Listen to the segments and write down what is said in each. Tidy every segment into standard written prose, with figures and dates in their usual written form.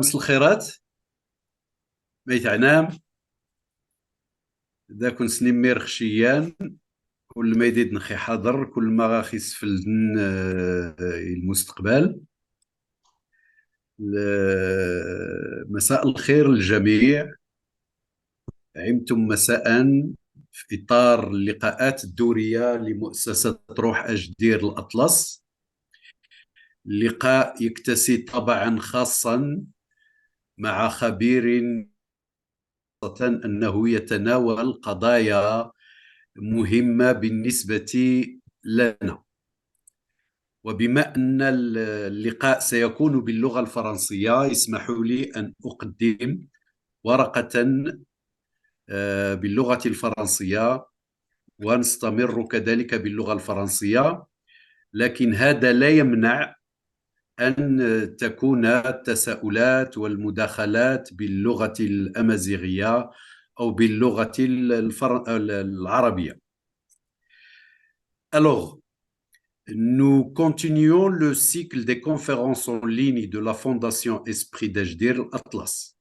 مسا الخيرات. ميت عنام. دا كون سنيمير خشيان. كل ما يديد نخي حاضر، كل ما غاخي سفلدن المستقبل. مساء الخير للجميع. عمتم مساء في إطار اللقاءات الدورية لمؤسسة روح أجدير الأطلس. لقاء يكتسي طبعا خاصا مع خبير أنه يتناول قضايا مهمة بالنسبة لنا. وبما أن اللقاء سيكون باللغة الفرنسية، اسمحوا لي أن أقدم ورقة باللغة الفرنسية ونستمر كذلك باللغة الفرنسية، لكن هذا لا يمنع أن تكون التساؤلات والمداخلات باللغة الأمازيغية أو باللغة العربية. Alors, nous continuons le cycle des conférences en ligne de la Fondation Esprit d'Ejdir Atlas.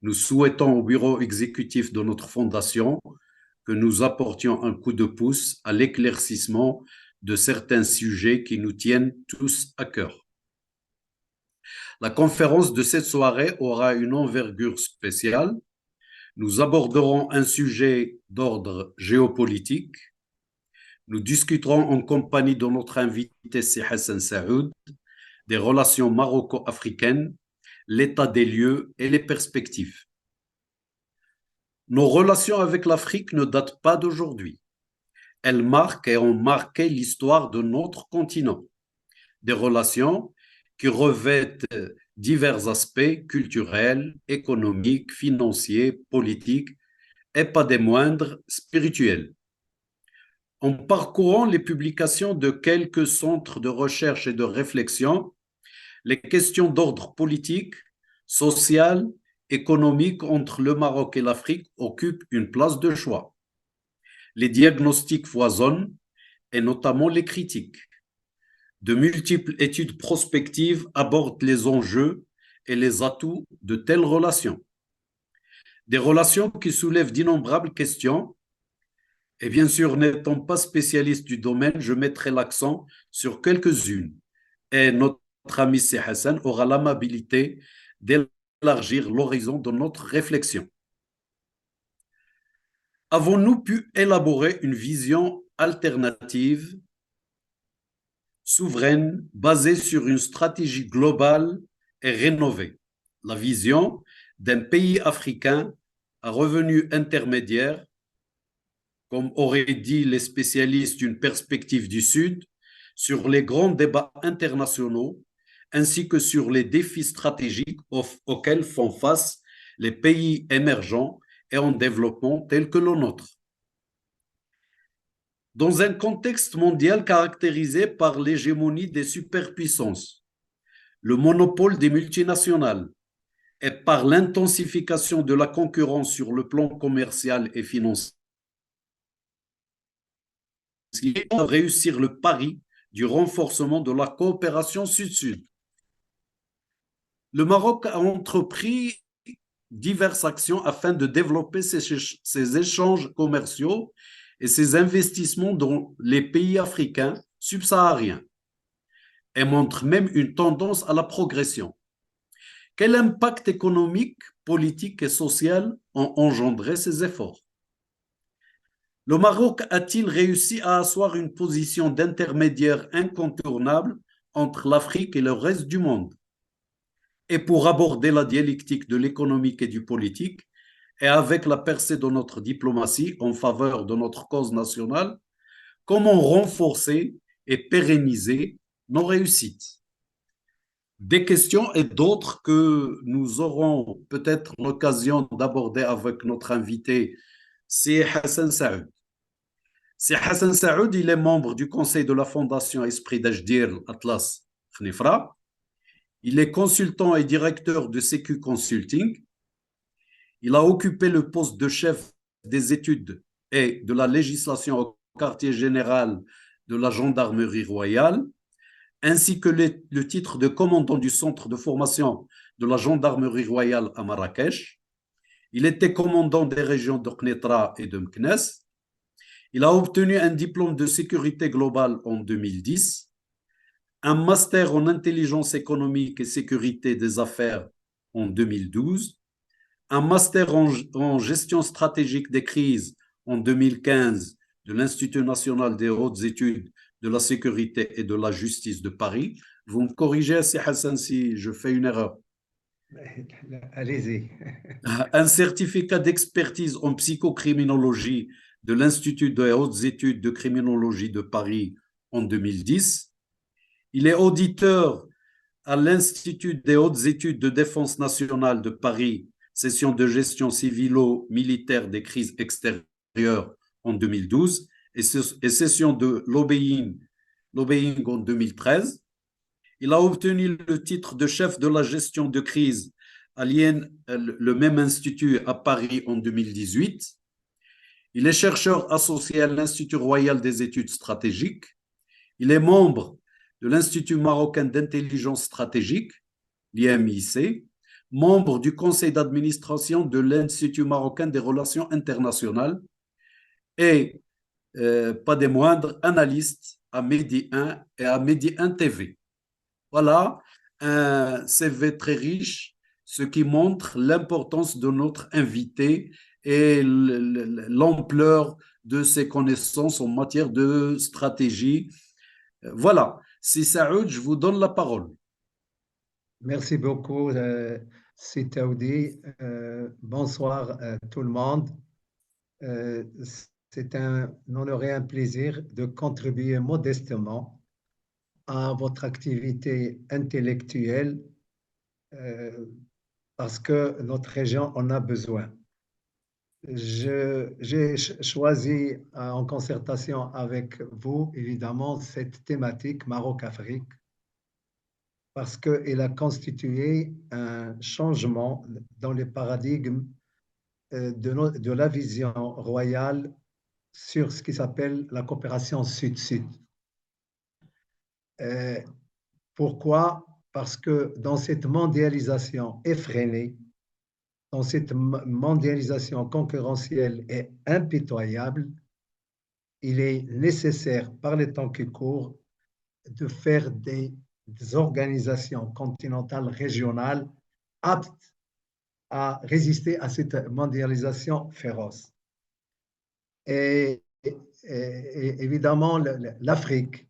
Nous souhaitons au bureau exécutif de notre fondation que nous apportions un coup de pouce à l'éclaircissement de certains sujets qui nous tiennent tous à cœur. La conférence de cette soirée aura une envergure spéciale. Nous aborderons un sujet d'ordre géopolitique. Nous discuterons en compagnie de notre invité Si Hassan Saoud des relations maroco-africaines, l'état des lieux et les perspectives. Nos relations avec l'Afrique ne datent pas d'aujourd'hui. Elles marquent et ont marqué l'histoire de notre continent. Des relations qui revêtent divers aspects culturels, économiques, financiers, politiques et pas des moindres, spirituels. En parcourant les publications de quelques centres de recherche et de réflexion, les questions d'ordre politique, social, économique entre le Maroc et l'Afrique occupent une place de choix. Les diagnostics foisonnent, et notamment les critiques. De multiples études prospectives abordent les enjeux et les atouts de telles relations. Des relations qui soulèvent d'innombrables questions. Et bien sûr, n'étant pas spécialiste du domaine, je mettrai l'accent sur quelques-unes. Et notre ami Si Hassan aura l'amabilité d'élargir l'horizon de notre réflexion. Avons-nous pu élaborer une vision alternative, souveraine, basée sur une stratégie globale et rénovée? La vision d'un pays africain à revenu intermédiaire, comme auraient dit les spécialistes, une perspective du Sud, sur les grands débats internationaux, ainsi que sur les défis stratégiques auxquels font face les pays émergents et en développement tels que le nôtre. Dans un contexte mondial caractérisé par l'hégémonie des superpuissances, le monopole des multinationales et par l'intensification de la concurrence sur le plan commercial et financier, il faut réussir le pari du renforcement de la coopération sud-sud. Le Maroc a entrepris diverses actions afin de développer ces échanges commerciaux et ces investissements dans les pays africains subsahariens et montre même une tendance à la progression. Quel impact économique, politique et social ont engendré ces efforts? Le Maroc a-t-il réussi à asseoir une position d'intermédiaire incontournable entre l'Afrique et le reste du monde? Et pour aborder la dialectique de l'économique et du politique, et avec la percée de notre diplomatie en faveur de notre cause nationale, comment renforcer et pérenniser nos réussites? Des questions et d'autres que nous aurons peut-être l'occasion d'aborder avec notre invité, c'est Hassan Saoud. C'est Hassan Saoud, il est membre du conseil de la Fondation Esprit d'Ejdir Atlas Khnifra. Il est consultant et directeur de Sécu Consulting. Il a occupé le poste de chef des études et de la législation au quartier général de la gendarmerie royale, ainsi que le titre de commandant du centre de formation de la gendarmerie royale à Marrakech. Il était commandant des régions de Knetra et de Meknès. Il a obtenu un diplôme de sécurité globale en 2010, un master en intelligence économique et sécurité des affaires en 2012, un master en gestion stratégique des crises en 2015 de l'Institut national des hautes études de la sécurité et de la justice de Paris. Vous me corrigez, Si Hassan, si je fais une erreur. Allez-y. Un certificat d'expertise en psychocriminologie de l'Institut des hautes études de criminologie de Paris en 2010. Il est auditeur à l'Institut des hautes études de défense nationale de Paris, session de gestion civilo-militaire des crises extérieures en 2012 et session de lobbying en 2013. Il a obtenu le titre de chef de la gestion de crise à le même institut à Paris en 2018. Il est chercheur associé à l'Institut royal des études stratégiques. Il est membre de l'Institut marocain d'intelligence stratégique, l'IMIC, membre du conseil d'administration de l'Institut marocain des relations internationales et, pas des moindres, analyste à Medi 1 et à Medi 1 TV. Voilà un CV très riche, ce qui montre l'importance de notre invité et l'ampleur de ses connaissances en matière de stratégie. Voilà. Si Saoud, je vous donne la parole. Merci beaucoup, Sitaoudi. Bonsoir tout le monde. C'est un honneur et un plaisir de contribuer modestement à votre activité intellectuelle parce que notre région en a besoin. J'ai choisi en concertation avec vous, évidemment, cette thématique Maroc-Afrique parce qu'elle a constitué un changement dans les paradigmes de la vision royale sur ce qui s'appelle la coopération sud-sud. Pourquoi? Parce que dans cette mondialisation effrénée, dans cette mondialisation concurrentielle et impitoyable, il est nécessaire, par les temps qui courent, de faire des organisations continentales régionales aptes à résister à cette mondialisation féroce. Et évidemment, l'Afrique,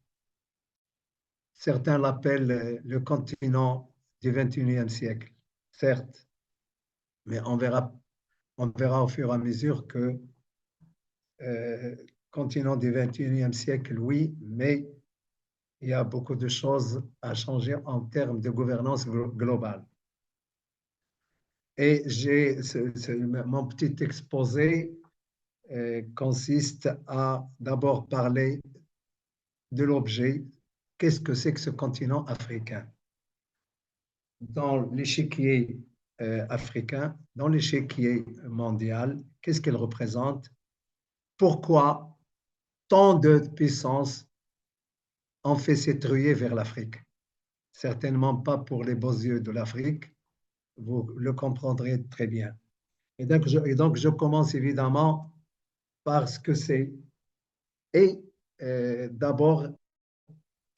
certains l'appellent le continent du XXIe siècle, certes, mais on verra au fur et à mesure que continent du XXIe siècle, oui, mais il y a beaucoup de choses à changer en termes de gouvernance globale. Et mon petit exposé consiste à d'abord parler de l'objet. Qu'est-ce que c'est que ce continent africain? Dans l'échiquier africain, dans l'échiquier mondial, qu'est-ce qu'elle représente? Pourquoi tant de puissances ont fait s'étruer vers l'Afrique? Certainement pas pour les beaux yeux de l'Afrique, vous le comprendrez très bien. Et donc, je commence évidemment par ce que c'est. Et d'abord,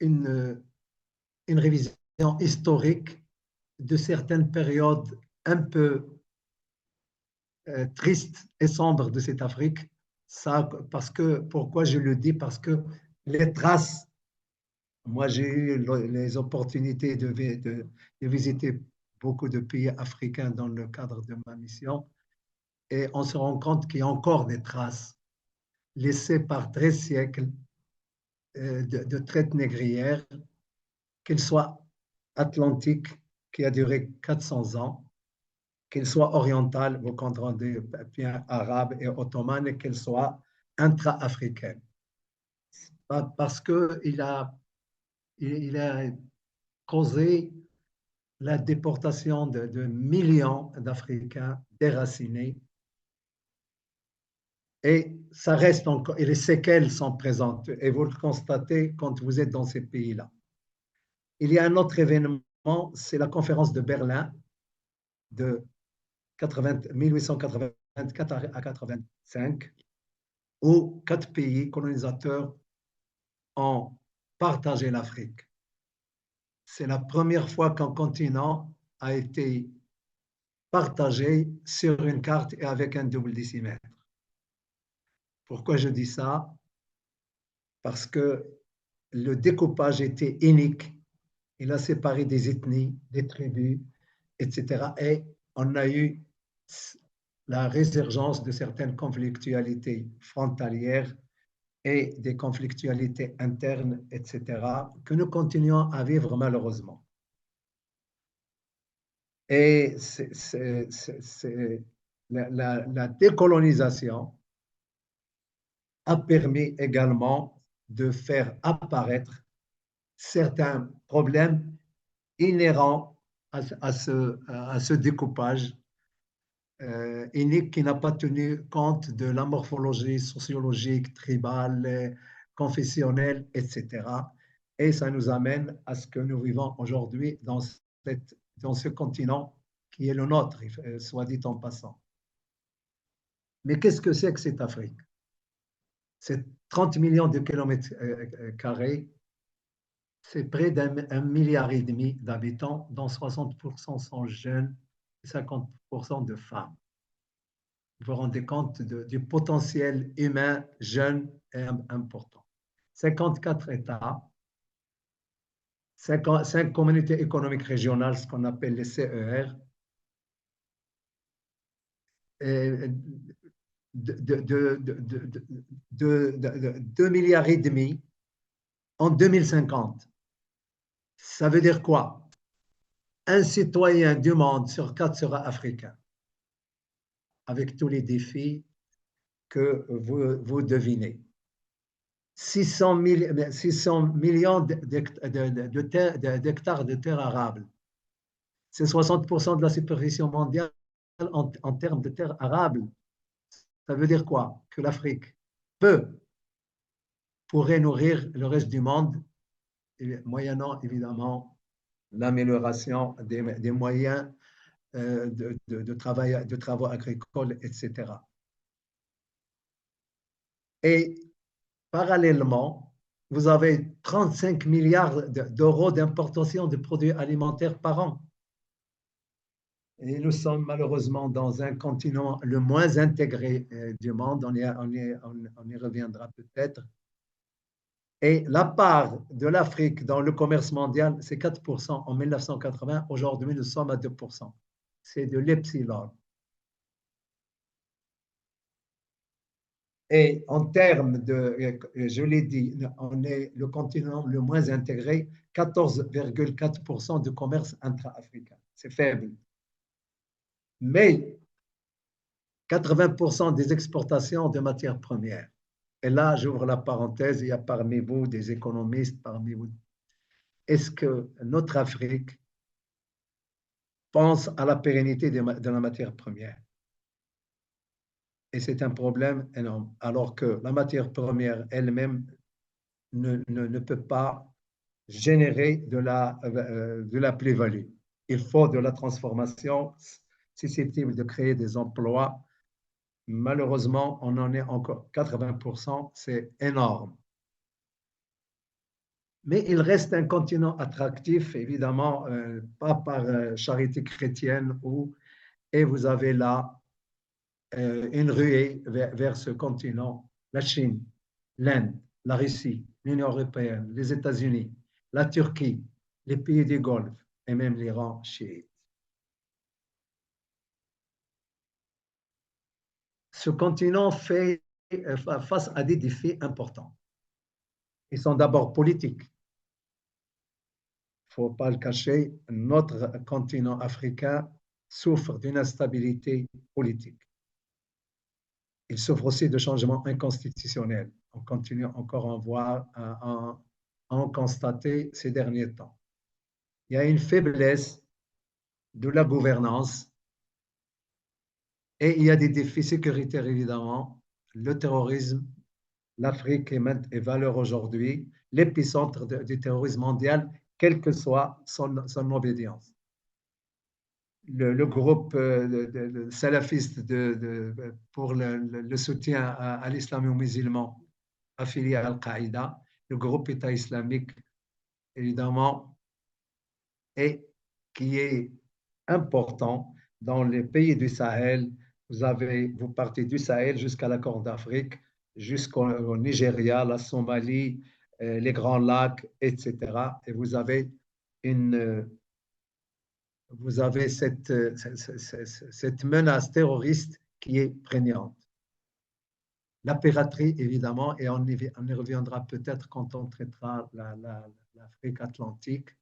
une révision historique de certaines périodes un peu tristes et sombres de cette Afrique. Ça, pourquoi je le dis? Parce que les traces, moi j'ai eu les opportunités de visiter beaucoup de pays africains dans le cadre de ma mission, et on se rend compte qu'il y a encore des traces laissées par 13 siècles de traite négrière, qu'elle soit atlantique, qui a duré 400 ans, qu'elle soit orientale, vous comprendrez bien, arabe et ottomane, et qu'elle soit intra-africaine. Parce qu'il il a causé la déportation de millions d'Africains déracinés. Et ça reste encore, et les séquelles sont présentes, et vous le constatez quand vous êtes dans ces pays-là. Il y a un autre événement, c'est la conférence de Berlin de 1884 à 85, où 4 pays colonisateurs ont partagé l'Afrique. C'est la première fois qu'un continent a été partagé sur une carte et avec un double décimètre. Pourquoi je dis ça? Parce que le découpage était unique. Il a séparé des ethnies, des tribus, etc. Et on a eu la résurgence de certaines conflictualités frontalières et des conflictualités internes, etc., que nous continuons à vivre malheureusement. Et la décolonisation a permis également de faire apparaître certains problèmes inhérents à ce découpage unique qui n'a pas tenu compte de la morphologie sociologique, tribale, confessionnelle, etc. Et ça nous amène à ce que nous vivons aujourd'hui dans ce continent qui est le nôtre, soit dit en passant. Mais qu'est-ce que c'est que cette Afrique? C'est 30 millions de kilomètres carrés, c'est près d'1,5 milliard d'habitants, dont 60% sont jeunes et 50% de femmes. Vous vous rendez compte du potentiel humain jeune et important. 54 États, 5 communautés économiques régionales, ce qu'on appelle les CER, et 2,5 milliards en 2050. Ça veut dire quoi? Un citoyen du monde sur 4 sera africain, avec tous les défis que vous devinez. 600 millions d'hectares de terres arables. C'est 60% de la superficie mondiale en termes de terres arables. Ça veut dire quoi? Que l'Afrique pourrait nourrir le reste du monde, moyennant évidemment l'amélioration des moyens de travaux agricoles, etc. Et parallèlement, vous avez 35 milliards d'euros d'importation de produits alimentaires par an. Et nous sommes malheureusement dans un continent le moins intégré du monde, on y reviendra peut-être. Et la part de l'Afrique dans le commerce mondial, c'est 4% en 1980. Aujourd'hui, nous sommes à 2%. C'est de l'epsilon. Et en termes je l'ai dit, on est le continent le moins intégré, 14,4% de commerce intra-africain. C'est faible. Mais 80% des exportations de matières premières. Et là, j'ouvre la parenthèse, il y a parmi vous des économistes, parmi vous. Est-ce que notre Afrique pense à la pérennité de la matière première? Et c'est un problème énorme, alors que la matière première elle-même ne peut pas générer de la plus-value. Il faut de la transformation susceptible de créer des emplois. Malheureusement, on en est encore 80%, c'est énorme. Mais il reste un continent attractif, évidemment, pas par charité chrétienne, et vous avez là une ruée vers ce continent, la Chine, l'Inde, la Russie, l'Union européenne, les États-Unis, la Turquie, les pays du Golfe et même l'Iran chiite. Ce continent fait face à des défis importants. Ils sont d'abord politiques. Il ne faut pas le cacher, notre continent africain souffre d'une instabilité politique. Il souffre aussi de changements inconstitutionnels. On continue encore à en constater ces derniers temps. Il y a une faiblesse de la gouvernance et il y a des défis sécuritaires, évidemment. Le terrorisme, l'Afrique est valeur aujourd'hui, l'épicentre du terrorisme mondial, quelle que soit son obédience. le groupe salafiste pour le soutien à l'islam musulman affilié à Al-Qaïda, le groupe État islamique, évidemment, et qui est important dans les pays du Sahel. Vous partez du Sahel jusqu'à la Corne d'Afrique, jusqu'au Nigeria, la Somalie, les Grands Lacs, etc. Et une, vous avez cette menace terroriste qui est prégnante. La piraterie, évidemment, et on y reviendra peut-être quand on traitera l'Afrique atlantique,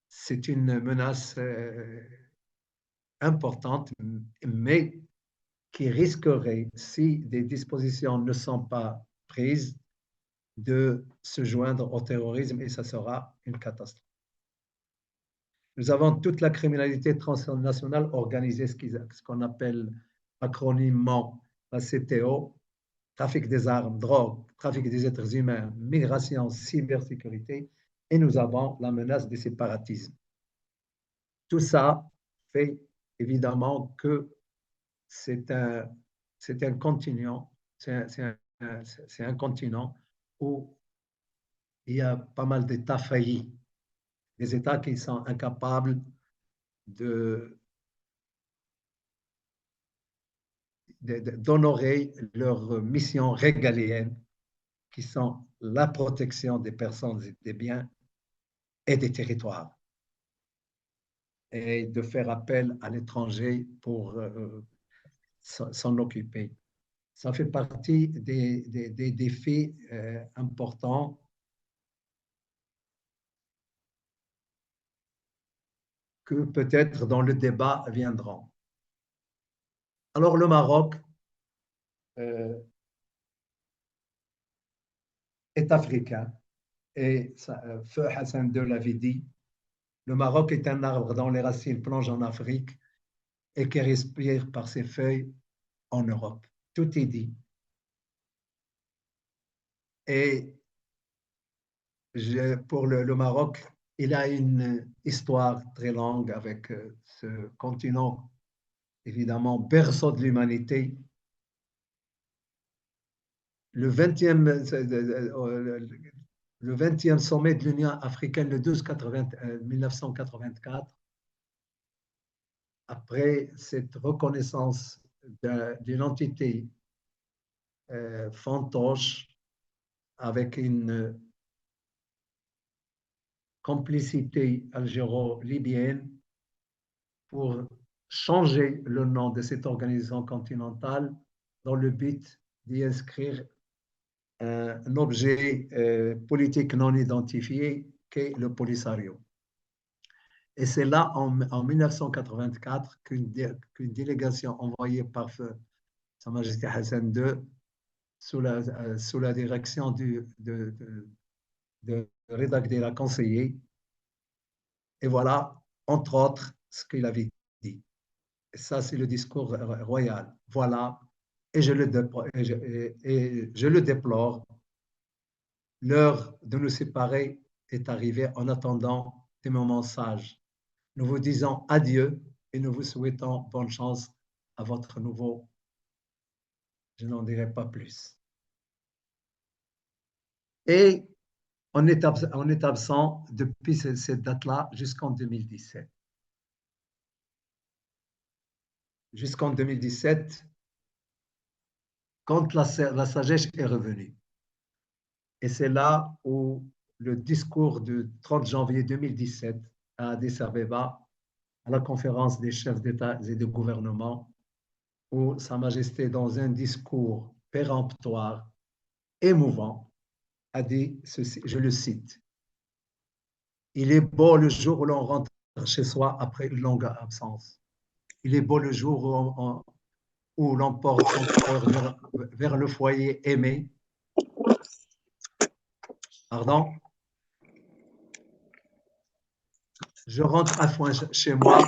c'est une menace importante, mais qui risquerait, si des dispositions ne sont pas prises, de se joindre au terrorisme et ça sera une catastrophe. Nous avons toute la criminalité transnationale organisée, ce qu'on appelle acronymement la CTO, trafic des armes, drogue, trafic des êtres humains, migration, cybersécurité, et nous avons la menace du séparatisme. Tout ça fait évidemment que c'est un continent, c'est un continent où il y a pas mal d'États faillis, des États qui sont incapables d'honorer leurs missions régaliennes, qui sont la protection des personnes et des biens et des territoires, et de faire appel à l'étranger pour s'en occuper. Ça fait partie des défis importants que peut-être dans le débat viendront. Alors le Maroc est africain et Feu Hassan II l'avait dit, le Maroc est un arbre dont les racines plongent en Afrique et qui respire par ses feuilles en Europe. Tout est dit. Et pour le Maroc, il a une histoire très longue avec ce continent, évidemment, berceau de l'humanité. Le 20e sommet de l'Union africaine, le 12 1984, après cette reconnaissance d'une entité fantoche avec une complicité algéro-libyenne pour changer le nom de cette organisation continentale dans le but d'y inscrire un objet politique non identifié qu'est le Polisario. Et c'est là, en 1984, qu'une délégation envoyée par Sa Majesté Hassan II, sous la direction de Reda Gdela conseiller, et voilà, entre autres, ce qu'il avait dit. Et ça, c'est le discours royal. Voilà, et je le déplore. L'heure de nous séparer est arrivée en attendant des moments sages. Nous vous disons adieu et nous vous souhaitons bonne chance à votre nouveau. Je n'en dirai pas plus. Et on est absent depuis cette date-là jusqu'en 2017. Jusqu'en 2017, quand la sagesse est revenue. Et c'est là où le discours du 30 janvier 2017 à Addis Abeba, à la conférence des chefs d'État et de gouvernement, où Sa Majesté, dans un discours péremptoire, émouvant, a dit ceci, je le cite, « Il est beau le jour où l'on rentre chez soi après une longue absence. Il est beau le jour où l'on porte son cœur vers le foyer aimé. » Pardon? Je rentre à point chez moi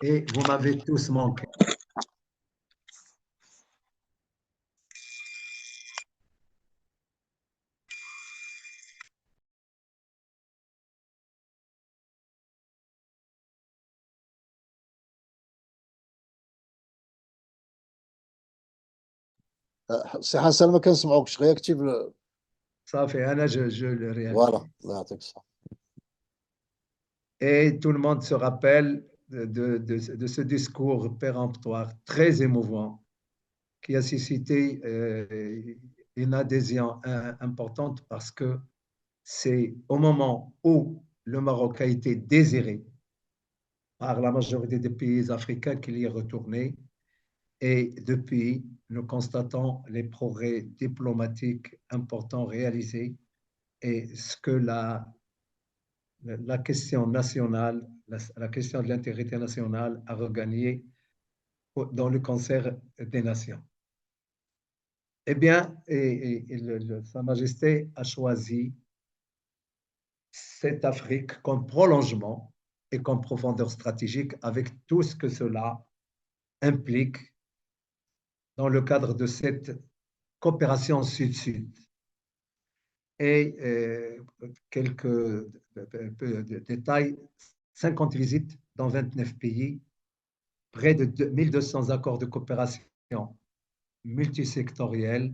et vous m'avez tous manqué. سي حسن ما كنسمعوكش غير كتب صافي أنا je le فوالا réactive. الله يعطيك الصحة. Et tout le monde se rappelle de ce discours péremptoire très émouvant qui a suscité une adhésion importante parce que c'est au moment où le Maroc a été désiré par la majorité des pays africains qu'il y est retourné. Et depuis, nous constatons les progrès diplomatiques importants réalisés et ce que la question nationale, la question de l'intégrité nationale a regagné dans le concert des nations. Eh bien, Sa Majesté a choisi cette Afrique comme prolongement et comme profondeur stratégique avec tout ce que cela implique dans le cadre de cette coopération sud-sud. Et quelques détails, 50 visites dans 29 pays, près de 1200 accords de coopération multisectoriels.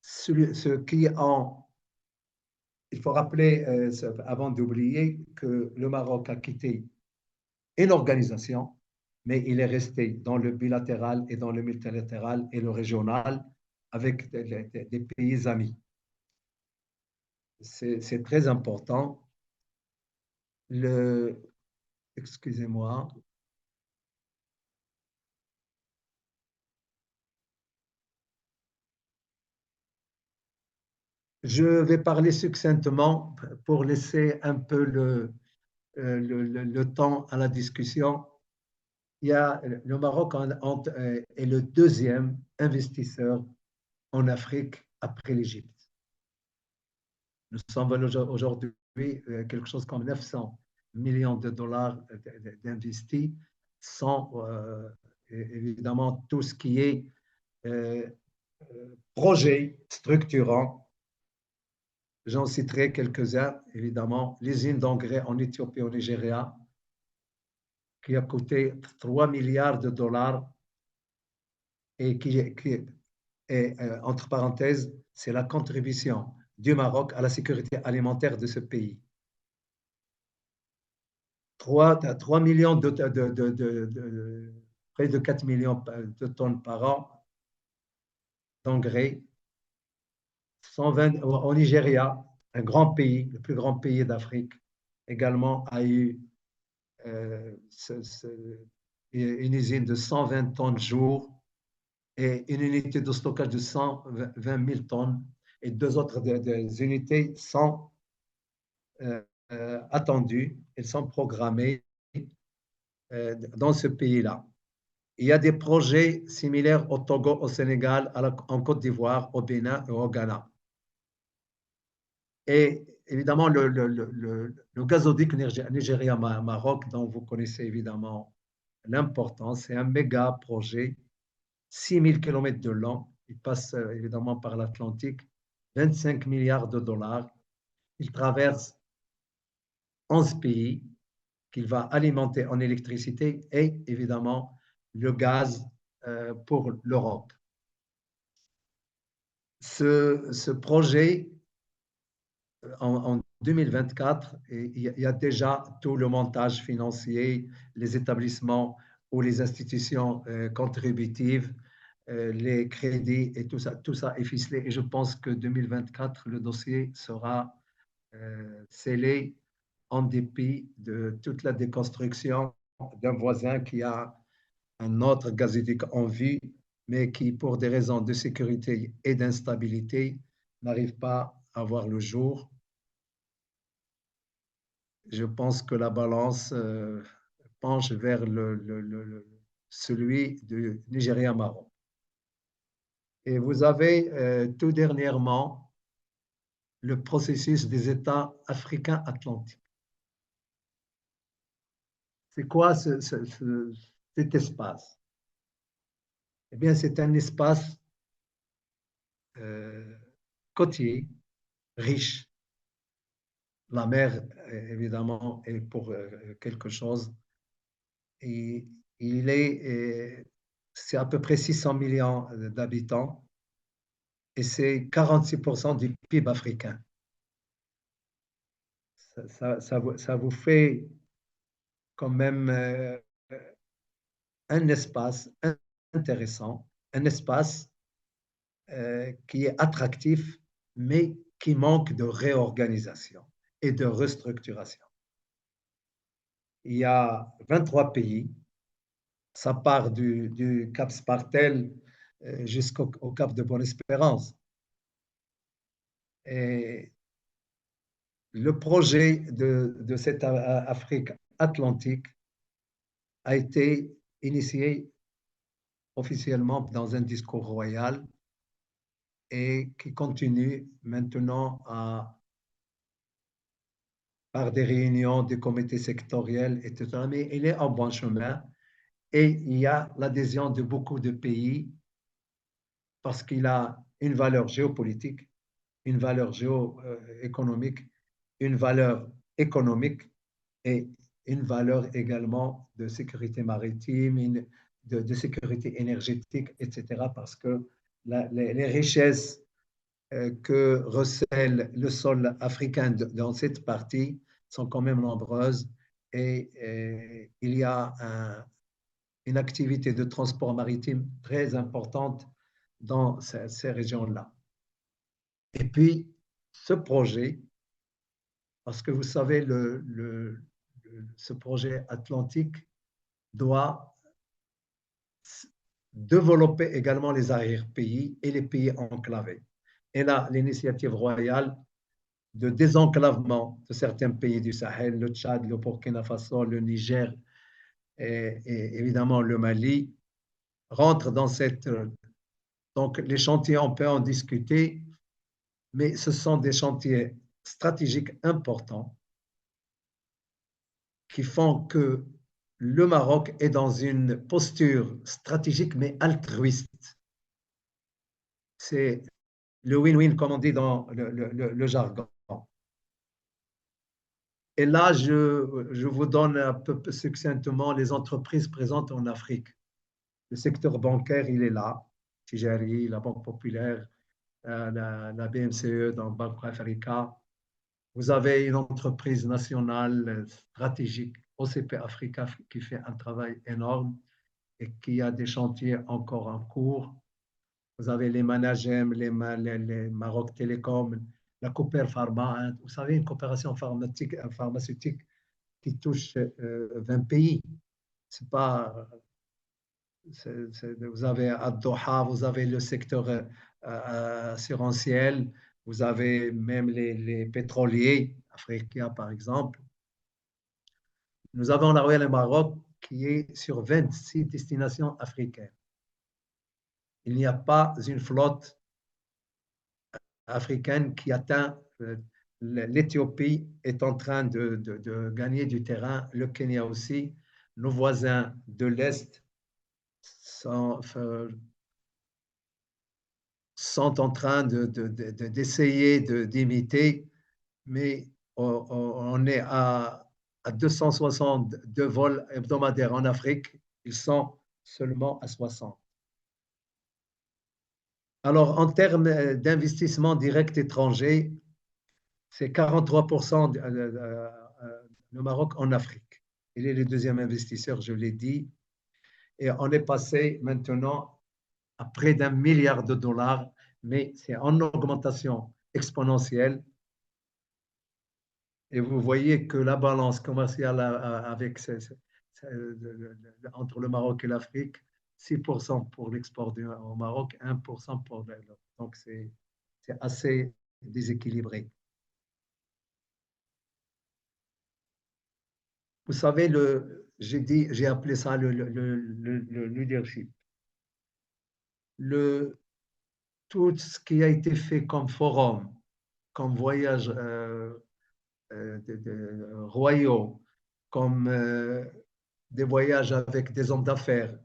Ce qui en... Il faut rappeler, avant d'oublier, que le Maroc a quitté une organisation, mais il est resté dans le bilatéral et dans le multilatéral et le régional avec des pays amis. C'est très important. Excusez-moi. Je vais parler succinctement pour laisser un peu le temps à la discussion. Le Maroc est le deuxième investisseur en Afrique après l'Égypte. Nous sommes aujourd'hui quelque chose comme 900 millions de dollars d'investis, sans évidemment tout ce qui est projet structurant. J'en citerai quelques-uns, évidemment. L'usine d'engrais en Éthiopie et au Nigeria, qui a coûté 3 milliards de dollars et entre parenthèses, c'est la contribution du Maroc à la sécurité alimentaire de ce pays. 3 millions près de 4 millions de tonnes par an d'engrais. 120 au Nigeria, un grand pays, le plus grand pays d'Afrique, également a eu une usine de 120 tonnes jour et une unité de stockage de 120 000 tonnes et deux autres des unités sont attendues, elles sont programmées dans ce pays-là. Il y a des projets similaires au Togo, au Sénégal, en Côte d'Ivoire, au Bénin et au Ghana. Et évidemment, le gazoduc Nigeria-Maroc, dont vous connaissez évidemment l'importance, c'est un méga projet, 6000 km de long. Il passe évidemment par l'Atlantique, 25 milliards de dollars. Il traverse 11 pays qu'il va alimenter en électricité et évidemment le gaz pour l'Europe. Ce projet, en 2024, il y a déjà tout le montage financier, les établissements ou les institutions contributives, les crédits et tout ça est ficelé. Et je pense que 2024, le dossier sera scellé en dépit de toute la déconstruction d'un voisin qui a un autre gazoduc en vue, mais qui, pour des raisons de sécurité et d'instabilité, n'arrive pas à voir le jour. Je pense que la balance penche vers celui du Nigeria-Maroc. Et vous avez tout dernièrement le processus des États africains atlantiques. C'est quoi cet espace? Eh bien, c'est un espace côtier, riche. La mer, évidemment, est pour quelque chose, Et c'est à peu près 600 millions d'habitants et c'est 46% du PIB africain. Ça vous fait quand même un espace intéressant, un espace qui est attractif, mais qui manque de réorganisation et de restructuration. Il y a 23 pays, ça part du Cap Spartel jusqu'au Cap de Bonne-Espérance. Et le projet de cette Afrique atlantique a été initié officiellement dans un discours royal et qui continue maintenant par des réunions des comités sectoriels, etc. Mais il est en bon chemin et il y a l'adhésion de beaucoup de pays parce qu'il a une valeur géopolitique, une valeur géoéconomique, une valeur économique et une valeur également de sécurité maritime, de sécurité énergétique, etc. Parce que les richesses que recèle le sol africain dans cette partie sont quand même nombreuses et il y a une activité de transport maritime très importante dans ces régions-là. Et puis, ce projet, parce que vous savez, ce projet atlantique doit développer également les arrière-pays et les pays enclavés. Et là, l'initiative royale de désenclavement de certains pays du Sahel, le Tchad, le Burkina Faso, le Niger et évidemment le Mali, rentre dans cette... Donc, les chantiers, on peut en discuter, mais ce sont des chantiers stratégiques importants qui font que le Maroc est dans une posture stratégique mais altruiste. C'est le win-win, comme on dit dans le jargon. Et là, je vous donne un peu succinctement les entreprises présentes en Afrique. Le secteur bancaire, il est là. Tijari, la Banque Populaire, la BMCE, dans Banque Africa. Vous avez une entreprise nationale stratégique, OCP Africa, qui fait un travail énorme et qui a des chantiers encore en cours. Vous avez les Managem, les Maroc Télécom, la Cooper Pharma. Hein. Vous savez, une coopération pharmaceutique qui touche 20 pays. C'est pas, vous avez à Doha, vous avez le secteur assurantiel, vous avez même les pétroliers africains, par exemple. Nous avons la Royal Maroc qui est sur 26 destinations africaines. Il n'y a pas une flotte africaine qui atteint l'Éthiopie est en train de gagner du terrain, le Kenya aussi. Nos voisins de l'Est sont en train d'essayer d'imiter, mais on est à 262 vols hebdomadaires en Afrique. Ils sont seulement à 60. Alors, en termes d'investissement direct étranger, c'est 43% le Maroc en Afrique. Il est le deuxième investisseur, je l'ai dit. Et on est passé maintenant à près d'1 milliard de dollars, mais c'est en augmentation exponentielle. Et vous voyez que la balance commerciale avec entre le Maroc et l'Afrique, 6% pour l'export au Maroc, 1% pour l'Europe. Donc, c'est assez déséquilibré. Vous savez, j'ai appelé ça le leadership. Tout ce qui a été fait comme forum, comme voyage royaux, comme des voyages avec des hommes d'affaires.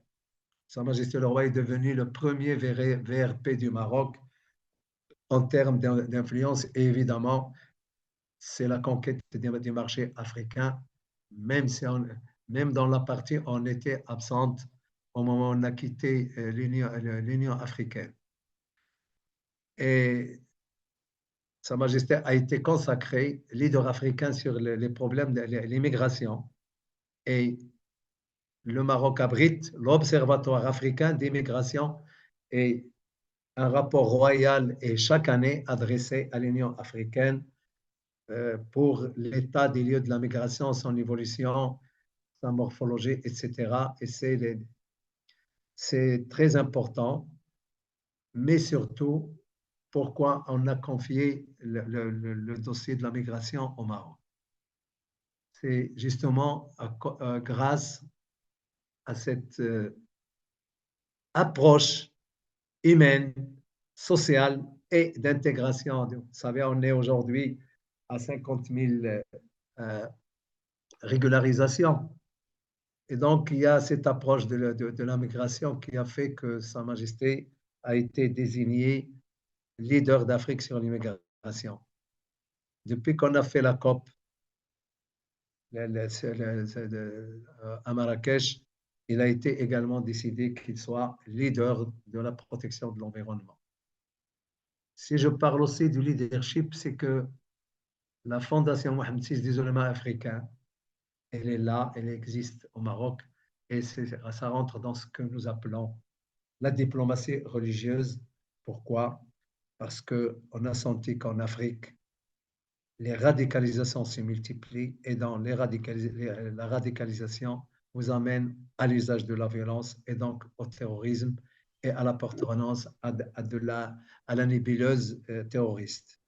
Sa Majesté le Roi est devenu le premier VRP du Maroc en termes d'influence. Et évidemment, c'est la conquête des marchés africains, même si Même dans la partie, on était absente au moment où on a quitté l'Union africaine. Et Sa Majesté a été consacré leader africain sur les problèmes de l'immigration. Et le Maroc abrite l'Observatoire africain d'immigration et un rapport royal est chaque année adressé à l'Union africaine pour l'état des lieux de la migration, son évolution, sa morphologie, etc. Et c'est très important, mais surtout, pourquoi on a confié le dossier de la migration au Maroc. C'est justement grâce à cette approche humaine, sociale et d'intégration. Vous savez, on est aujourd'hui à 50 000 régularisations. Et donc, il y a cette approche de la migration qui a fait que Sa Majesté a été désigné leader d'Afrique sur l'immigration. Depuis qu'on a fait la COP à Marrakech, il a été également décidé qu'il soit leader de la protection de l'environnement. Si je parle aussi du leadership, c'est que la Fondation Mohamed VI des oulémas africains, elle est là, elle existe au Maroc, et ça rentre dans ce que nous appelons la diplomatie religieuse. Pourquoi? Parce qu'on a senti qu'en Afrique, les radicalisations se multiplient et dans la radicalisation vous amène à l'usage de la violence et donc au terrorisme et à l'appartenance à la nébuleuse terroriste.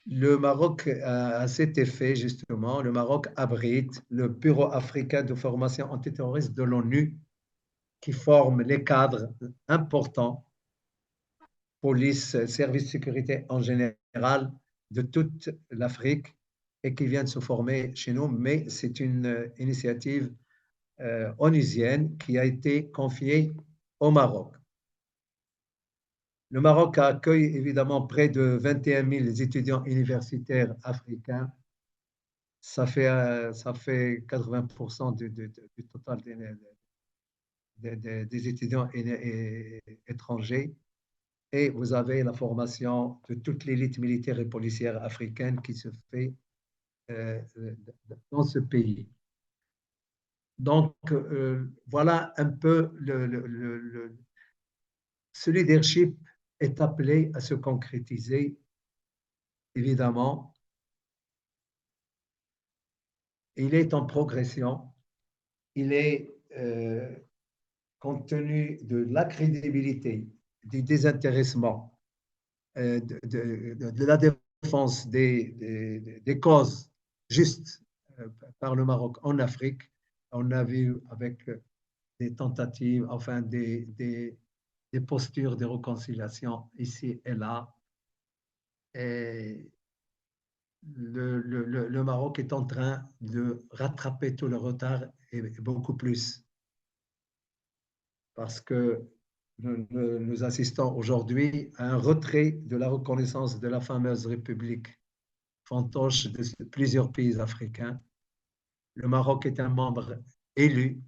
Le Maroc, à cet effet, justement, le Maroc abrite le Bureau africain de formation antiterroriste de l'ONU qui forme les cadres importants, police, services de sécurité en général, de toute l'Afrique et qui viennent se former chez nous, mais c'est une initiative onusienne qui a été confiée au Maroc. Le Maroc accueille évidemment près de 21 000 étudiants universitaires africains. Ça fait 80% du total des étudiants étrangers. Et vous avez la formation de toute l'élite militaire et policière africaine qui se fait dans ce pays. Donc, voilà un peu ce leadership est appelé à se concrétiser, évidemment. Il est en progression. Il est, compte tenu de la crédibilité, du désintéressement, de la défense des causes justes par le Maroc en Afrique. On a vu avec des tentatives, enfin des postures de réconciliation ici et là. Et le Maroc est en train de rattraper tout le retard et beaucoup plus. Parce que nous assistons aujourd'hui à un retrait de la reconnaissance de la fameuse République fantoche de plusieurs pays africains. Le Maroc est un membre élu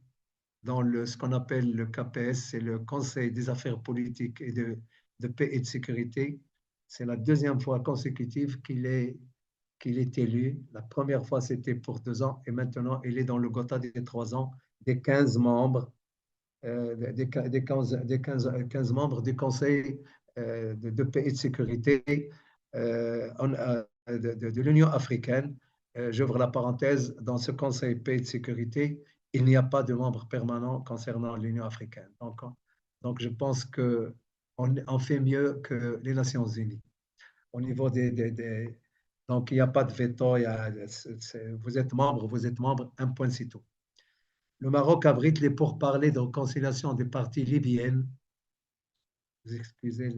dans ce qu'on appelle le KPS, c'est le Conseil des affaires politiques et de paix et de sécurité. C'est la deuxième fois consécutive qu'il est élu. La première fois, c'était pour 2 ans et maintenant, il est dans le quota des 3 ans des 15 membres, des 15 membres du Conseil de paix et de sécurité de l'Union africaine. J'ouvre la parenthèse, dans ce Conseil paix et de sécurité, il n'y a pas de membres permanents concernant l'Union africaine. Donc, je pense qu'on fait mieux que les Nations unies. Au niveau donc, il n'y a pas de veto. Vous êtes membre, un point, c'est tout. Le Maroc abrite les pourparlers de réconciliation des parties libyennes. Vous excusez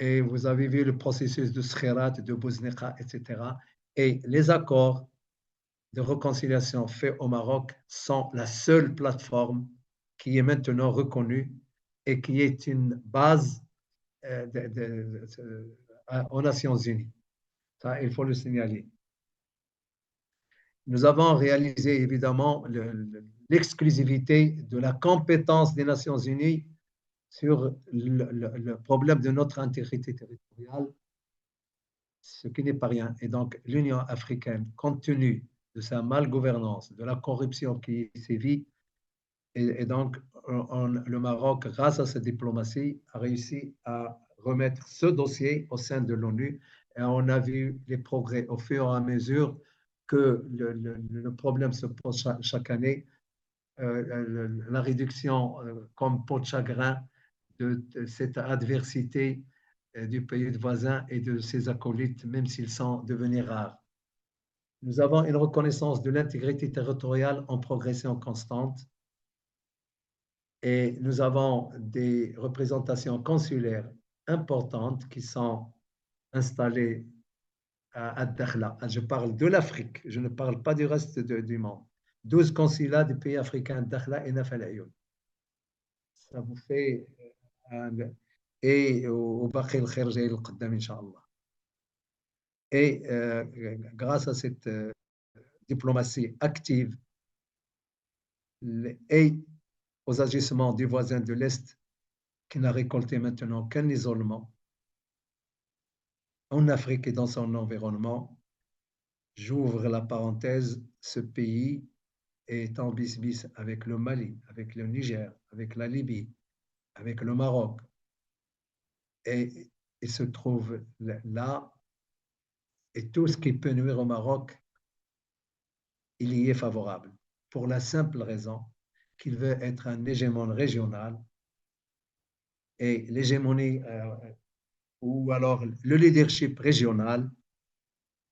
et vous avez vu le processus de Skhirat, de Bouznika, etc. Et les accords de réconciliation faits au Maroc sont la seule plateforme qui est maintenant reconnue et qui est une base aux Nations Unies. Ça, il faut le signaler. Nous avons réalisé évidemment l'exclusivité de la compétence des Nations Unies sur le problème de notre intégrité territoriale, ce qui n'est pas rien. Et donc, l'Union africaine, compte tenu de sa malgouvernance, de la corruption qui sévit, et donc le Maroc, grâce à sa diplomatie, a réussi à remettre ce dossier au sein de l'ONU. Et on a vu les progrès au fur et à mesure que le problème se pose chaque année. La réduction comme peau de chagrin de cette adversité du pays voisin et de ses acolytes, même s'ils sont devenus rares. Nous avons une reconnaissance de l'intégrité territoriale en progression constante et nous avons des représentations consulaires importantes qui sont installées à Dakhla. Je parle de l'Afrique, je ne parle pas du reste du monde. 12 consulats des pays africains, Dakhla et Naf al-Ayoun. Ça vous fait et au Baqi al-Khair jay al-Qaddam, Inch'Allah. Et grâce à cette diplomatie active et aux agissements des voisins de l'Est, qui n'a récolté maintenant qu'un isolement en Afrique et dans son environnement, j'ouvre la parenthèse, ce pays est en bis-bis avec le Mali, avec le Niger, avec la Libye, avec le Maroc. Et il se trouve là, et tout ce qui peut nuire au Maroc, il y est favorable, pour la simple raison qu'il veut être un hégémon régional. Et l'hégémonie, ou alors le leadership régional,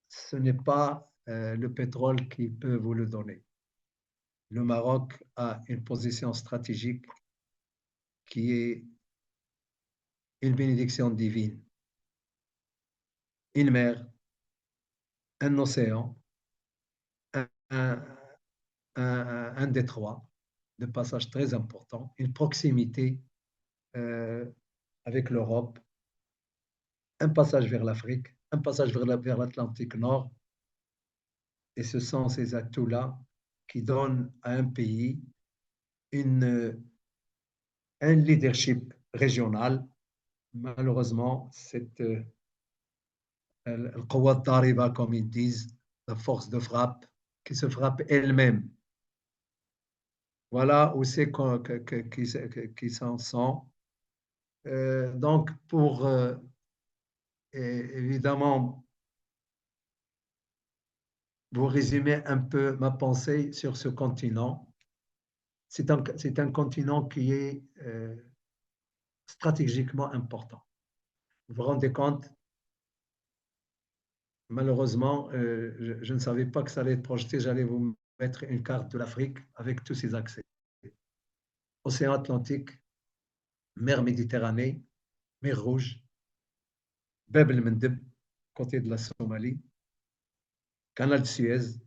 ce n'est pas le pétrole qui peut vous le donner. Le Maroc a une position stratégique qui est une bénédiction divine. Une mer, un océan, un, un détroit de passage très important, une proximité avec l'Europe, un passage vers l'Afrique, un passage vers l'Atlantique Nord. Et ce sont ces atouts-là qui donnent à un pays un leadership régional. Malheureusement, cette القوة الضاربة, comme ils disent, la force de frappe, qui se frappe elle-même. Voilà où c'est qui s'en sont. Donc, pour évidemment vous résumer un peu ma pensée sur ce continent, c'est un continent qui est stratégiquement important. Vous vous rendez compte, malheureusement, je ne savais pas que ça allait être projeté. J'allais vous mettre une carte de l'Afrique avec tous ses accès. Océan Atlantique, mer Méditerranée, mer Rouge, Bab el-Mandeb, côté de la Somalie, canal de Suez,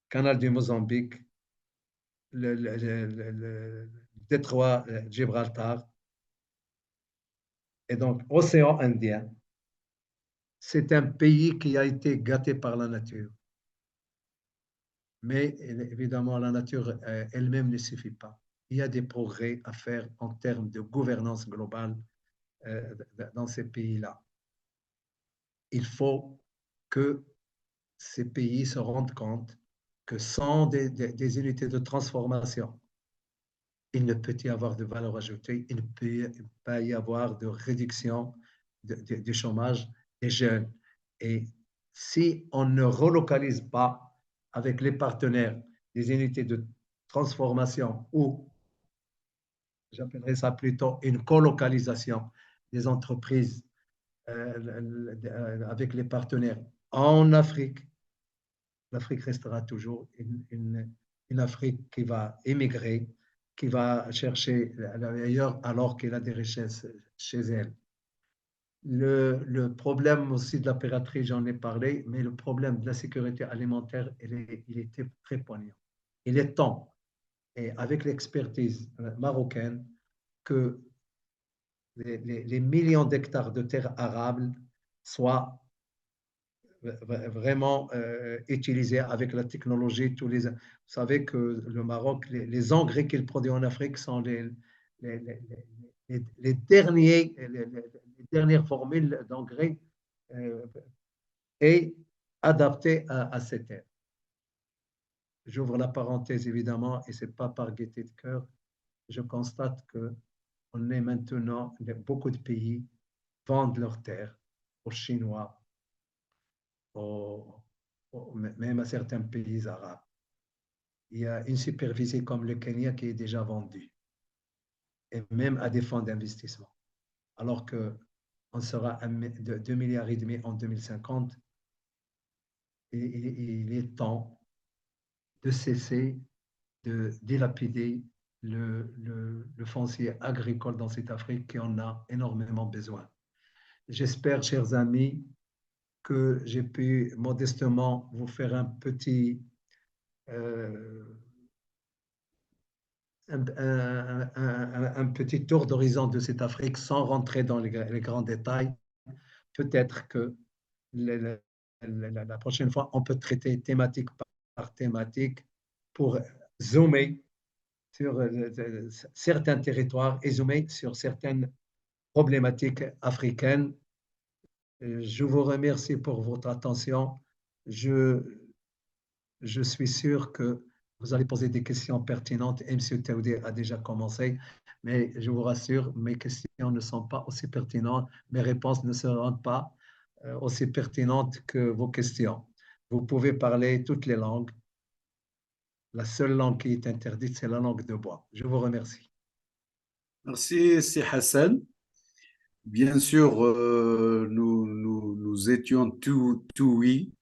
canal du Mozambique, le détroit Gibraltar, et donc océan Indien. C'est un pays qui a été gâté par la nature. Mais évidemment, la nature elle-même ne suffit pas. Il y a des progrès à faire en termes de gouvernance globale dans ces pays-là. Il faut que ces pays se rendent compte que sans des unités de transformation, il ne peut y avoir de valeur ajoutée, il ne peut pas y avoir de réduction du chômage des jeunes. Et si on ne relocalise pas avec les partenaires des unités de transformation, ou j'appellerais ça plutôt une colocalisation des entreprises avec les partenaires en Afrique, l'Afrique restera toujours une Afrique qui va émigrer, qui va chercher ailleurs alors qu'elle a des richesses chez elle. Le problème aussi de la piraterie, j'en ai parlé, mais le problème de la sécurité alimentaire, il était très poignant. Il est temps, et avec l'expertise marocaine, que les millions d'hectares de terres arables soient vraiment utilisé avec la technologie. Vous savez que le Maroc, les engrais qu'il produit en Afrique sont les, les- les dernières formules d'engrais euh, et adaptées à cette ère. J'ouvre la parenthèse évidemment, et ce n'est pas par gaieté de cœur. Je constate qu'on est maintenant, beaucoup de pays vendent leurs terres aux Chinois, même à certains pays arabes. Il y a une superficie comme le Kenya qui est déjà vendue, et même à des fonds d'investissement. Alors qu'on sera de 2,5 milliards en 2050, et il est temps de cesser de dilapider le foncier agricole dans cette Afrique qui en a énormément besoin. J'espère, chers amis, que j'ai pu modestement vous faire euh, un petit tour d'horizon de cette Afrique sans rentrer dans les grands détails. Peut-être que la prochaine fois, on peut traiter thématique par thématique pour zoomer sur certains territoires et zoomer sur certaines problématiques africaines. Je vous remercie pour votre attention. Je, je suis sûr que vous allez poser des questions pertinentes. Et M. Taoudé a déjà commencé, mais je vous rassure, mes questions ne sont pas aussi pertinentes, mes réponses ne seront pas aussi pertinentes que vos questions. Vous pouvez parler toutes les langues. La seule langue qui est interdite, c'est la langue de bois. Je vous remercie. Merci, c'est Hassan. Bien sûr, nous étions tout oui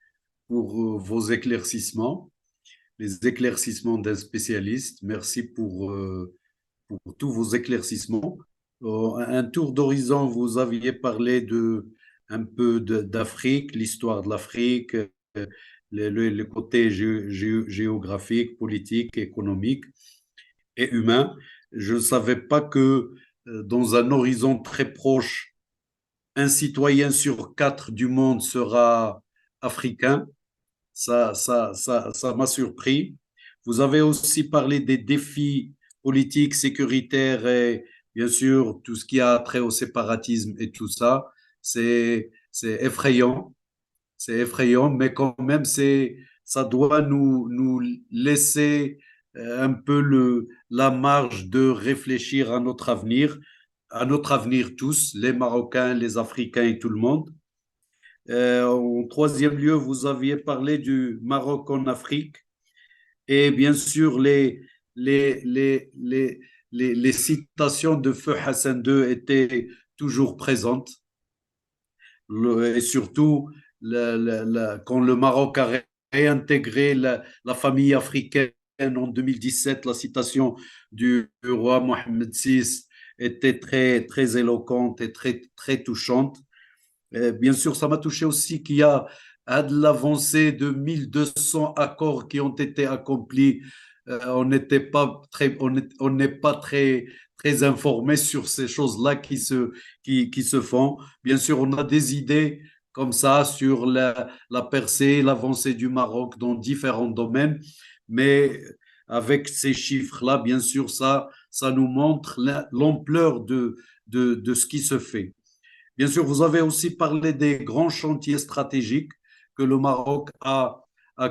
pour vos éclaircissements, les éclaircissements d'un spécialiste. Merci pour tous vos éclaircissements. Un tour d'horizon, vous aviez parlé un peu d'Afrique, l'histoire de l'Afrique, le côté géographique, politique, économique et humain. Je ne savais pas que dans un horizon très proche, un citoyen sur quatre du monde sera africain. Ça m'a surpris. Vous avez aussi parlé des défis politiques, sécuritaires et bien sûr tout ce qui a trait au séparatisme et tout ça. C'est effrayant. C'est effrayant, mais quand même, ça doit nous laisser un peu la marge de réfléchir à notre avenir tous, les Marocains, les Africains et tout le monde. En troisième lieu, vous aviez parlé du Maroc en Afrique et bien sûr les, les, les, les citations de Feu Hassan II étaient toujours présentes et surtout quand le Maroc a réintégré la famille africaine en 2017, la citation du roi Mohamed VI était très éloquente et très touchante. Bien sûr, ça m'a touché aussi qu'il y a de l'avancée de 1200 accords qui ont été accomplis. On n'est pas très informé sur ces choses-là qui se font. Bien sûr, on a des idées comme ça sur la percée, l'avancée du Maroc dans différents domaines, mais avec ces chiffres-là, bien sûr, ça nous montre l'ampleur de ce qui se fait. Bien sûr, vous avez aussi parlé des grands chantiers stratégiques que le Maroc a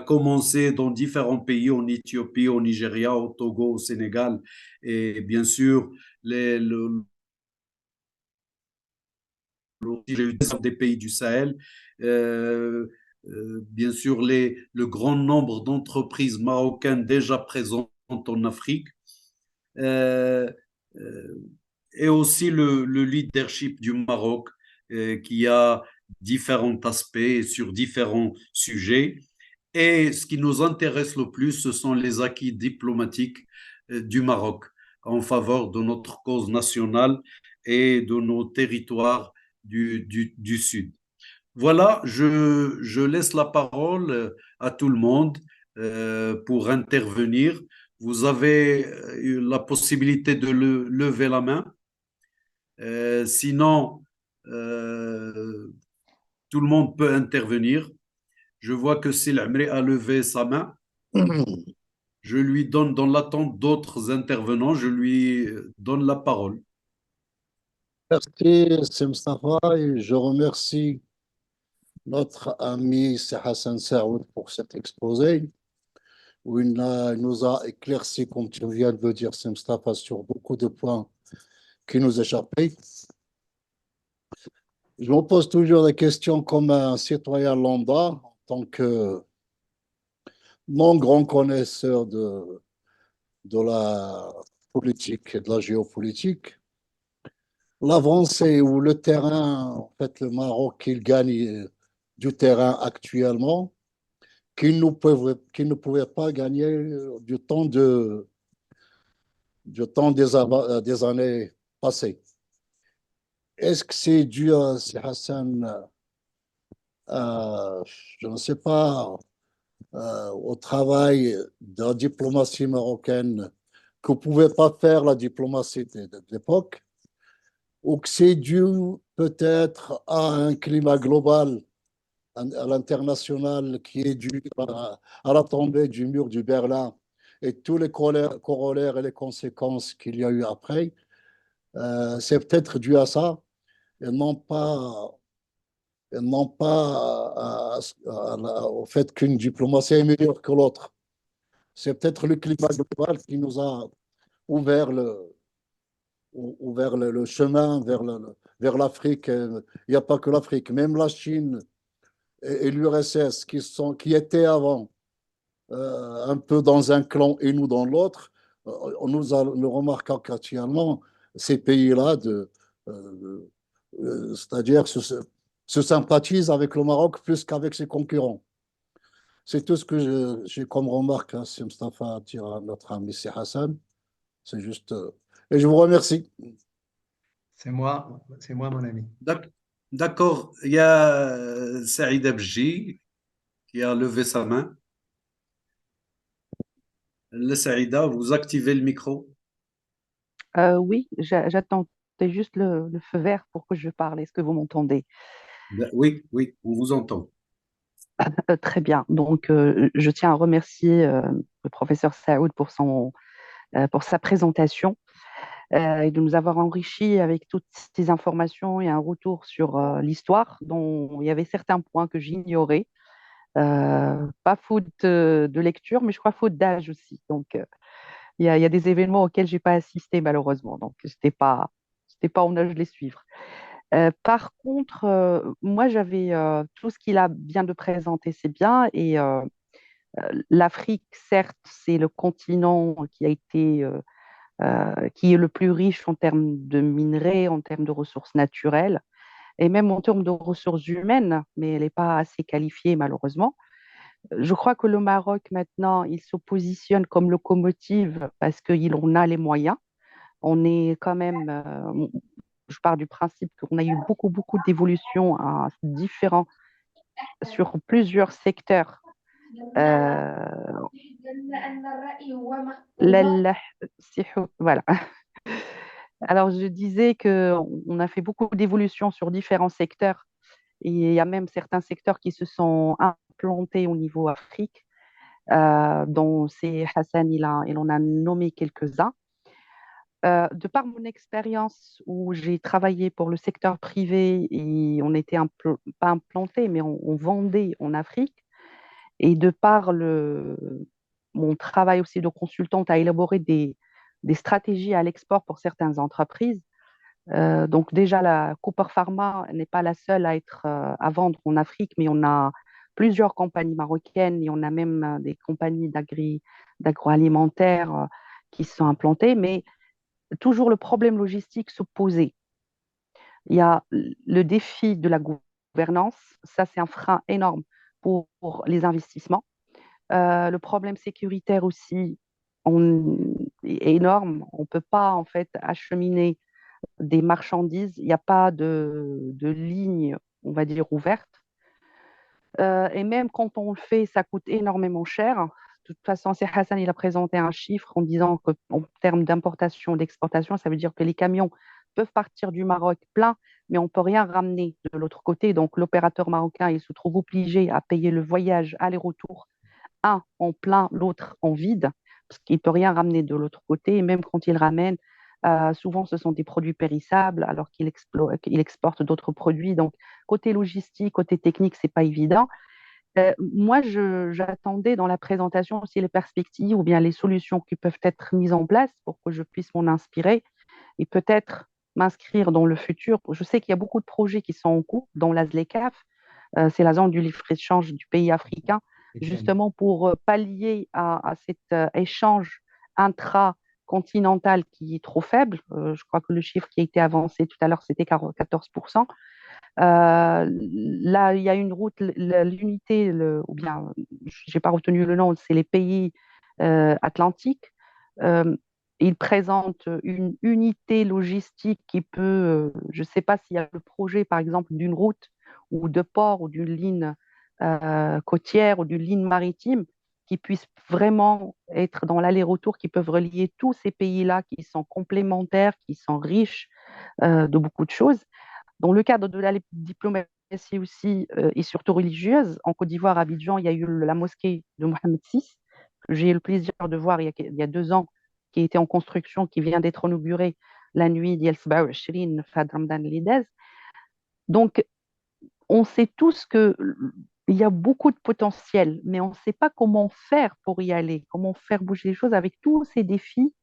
commencé dans différents pays, en Éthiopie, au Nigeria, au Togo, au Sénégal, et bien sûr, des pays du Sahel. Euh, Bien sûr, le grand nombre d'entreprises marocaines déjà présentes en Afrique. Euh, euh, et aussi le leadership du Maroc qui a différents aspects sur différents sujets. Et ce qui nous intéresse le plus, ce sont les acquis diplomatiques du Maroc en faveur de notre cause nationale et de nos territoires du Sud. Voilà, je laisse la parole à tout le monde pour intervenir. Vous avez eu la possibilité de lever la main. Sinon, tout le monde peut intervenir. Je vois que Sil Amri a levé sa main. Je lui donne, dans l'attente d'autres intervenants, je lui donne la parole. Merci, c'est Mustafa, et je remercie notre ami c'est Hassan Saoud pour cet exposé où il nous a éclairci, comme tu viens de le dire, c'est Mustafa, sur beaucoup de points qui nous échappaient. Je me pose toujours des questions comme un citoyen lambda, en tant que non grand connaisseur de la politique et de la géopolitique. L'avancée ou le terrain, en fait, le Maroc, il gagne du terrain actuellement, qu'il ne pouvait pas gagner du temps des années passées. Est-ce que c'est dû à Hassan, euh, je ne sais pas, au travail de la diplomatie marocaine que ne pouvait pas faire la diplomatie de l'époque, ou que c'est dû peut-être à un climat global à l'international qui est dû à la tombée du mur du Berlin et tous les corollaires et les conséquences qu'il y a eu après. C'est peut-être dû à ça et non pas au fait qu'une diplomatie est meilleure que l'autre. C'est peut-être le climat global qui nous a ouvert le chemin vers l'Afrique. Il n'y a pas que l'Afrique, même la Chine et l'URSS qui étaient avant un peu dans un clan et nous dans l'autre, nous remarquons qu'actuellement, ces pays-là, c'est-à-dire se sympathisent avec le Maroc plus qu'avec ses concurrents. C'est tout ce que j'ai comme remarque, hein, si Mustafa tire à notre ami c'est Hassan. C'est juste. Et je vous remercie. C'est moi, mon ami. D'ac- D'accord, il y a Saïd Abji qui a levé sa main. Le Saïda, vous activez le micro. Oui, j'attendais juste le feu vert pour que je parle. Est-ce que vous m'entendez? Oui, oui, on vous entend. Très bien. Donc, je tiens à remercier le professeur Saoud pour sa présentation et de nous avoir enrichis avec toutes ces informations et un retour sur l'histoire, dont il y avait certains points que j'ignorais. Pas faute de lecture, mais je crois faute d'âge aussi. Donc, il y a des événements auxquels j'ai pas assisté malheureusement. Donc, j'étais pas en âge de les suivre. Par contre, moi, j'avais tout ce qu'il a bien de présenter, c'est bien. Et l'Afrique, certes, c'est le continent qui est le plus riche en termes de minerais, en termes de ressources naturelles et même en termes de ressources humaines, mais elle n'est pas assez qualifiée malheureusement. Je crois que le Maroc, maintenant, il se positionne comme locomotive parce qu'il en a les moyens. On est quand même, je pars du principe qu'on a eu beaucoup d'évolutions sur plusieurs secteurs. Euh, voilà. Alors, je disais qu'on a fait beaucoup d'évolutions sur différents secteurs et il y a même certains secteurs qui se sont implantés au niveau Afrique, dont c'est Hassan, il en a nommé quelques-uns. De par mon expérience où j'ai travaillé pour le secteur privé et on était pas implanté, mais on vendait en Afrique, et de par mon travail aussi de consultante à élaborer des stratégies à l'export pour certaines entreprises. Donc déjà, la Cooper Pharma n'est pas la seule à vendre en Afrique, mais on a plusieurs compagnies marocaines et on a même des compagnies d'agroalimentaire qui sont implantées, mais toujours le problème logistique se posait. Il y a le défi de la gouvernance, ça c'est un frein énorme pour les investissements. Le problème sécuritaire aussi est énorme. On ne peut pas en fait acheminer des marchandises. Il n'y a pas de ligne, on va dire, ouverte. Et même quand on le fait, ça coûte énormément cher. De toute façon, c'est Hassan, il a présenté un chiffre en disant qu'en termes d'importation, d'exportation, ça veut dire que les camions peuvent partir du Maroc plein, mais on ne peut rien ramener de l'autre côté. Donc, l'opérateur marocain, il se trouve obligé à payer le voyage aller-retour, un en plein, l'autre en vide, parce qu'il ne peut rien ramener de l'autre côté. Et même quand il ramène, souvent, ce sont des produits périssables, alors qu'il exporte d'autres produits. Donc, côté logistique, côté technique, ce n'est pas évident. Moi, j'attendais dans la présentation aussi les perspectives ou bien les solutions qui peuvent être mises en place pour que je puisse m'en inspirer et peut-être m'inscrire dans le futur. Je sais qu'il y a beaucoup de projets qui sont en cours dans la ZLECAf, c'est la zone du libre-échange du pays africain, justement pour pallier à cet échange intra-continental qui est trop faible. Je crois que le chiffre qui a été avancé tout à l'heure, c'était 14%. Là, il y a une route, l'unité, ou bien, je n'ai pas retenu le nom, c'est les pays atlantiques. Euh, il présente une unité logistique qui peut, je ne sais pas s'il y a le projet, par exemple, d'une route ou de port ou d'une ligne côtière ou d'une ligne maritime qui puisse vraiment être dans l'aller-retour, qui peuvent relier tous ces pays-là qui sont complémentaires, qui sont riches de beaucoup de choses. Dans le cadre de la diplomatie aussi, et surtout religieuse, en Côte d'Ivoire, à Abidjan, il y a eu la mosquée de Mohamed VI, que j'ai eu le plaisir de voir il y a 2 ans, qui était en construction, qui vient d'être inaugurée la nuit d'El 27 Fad Ramadan Lidez. Donc, on sait tous qu'il y a beaucoup de potentiel, mais on ne sait pas comment faire pour y aller, comment faire bouger les choses avec tous ces défis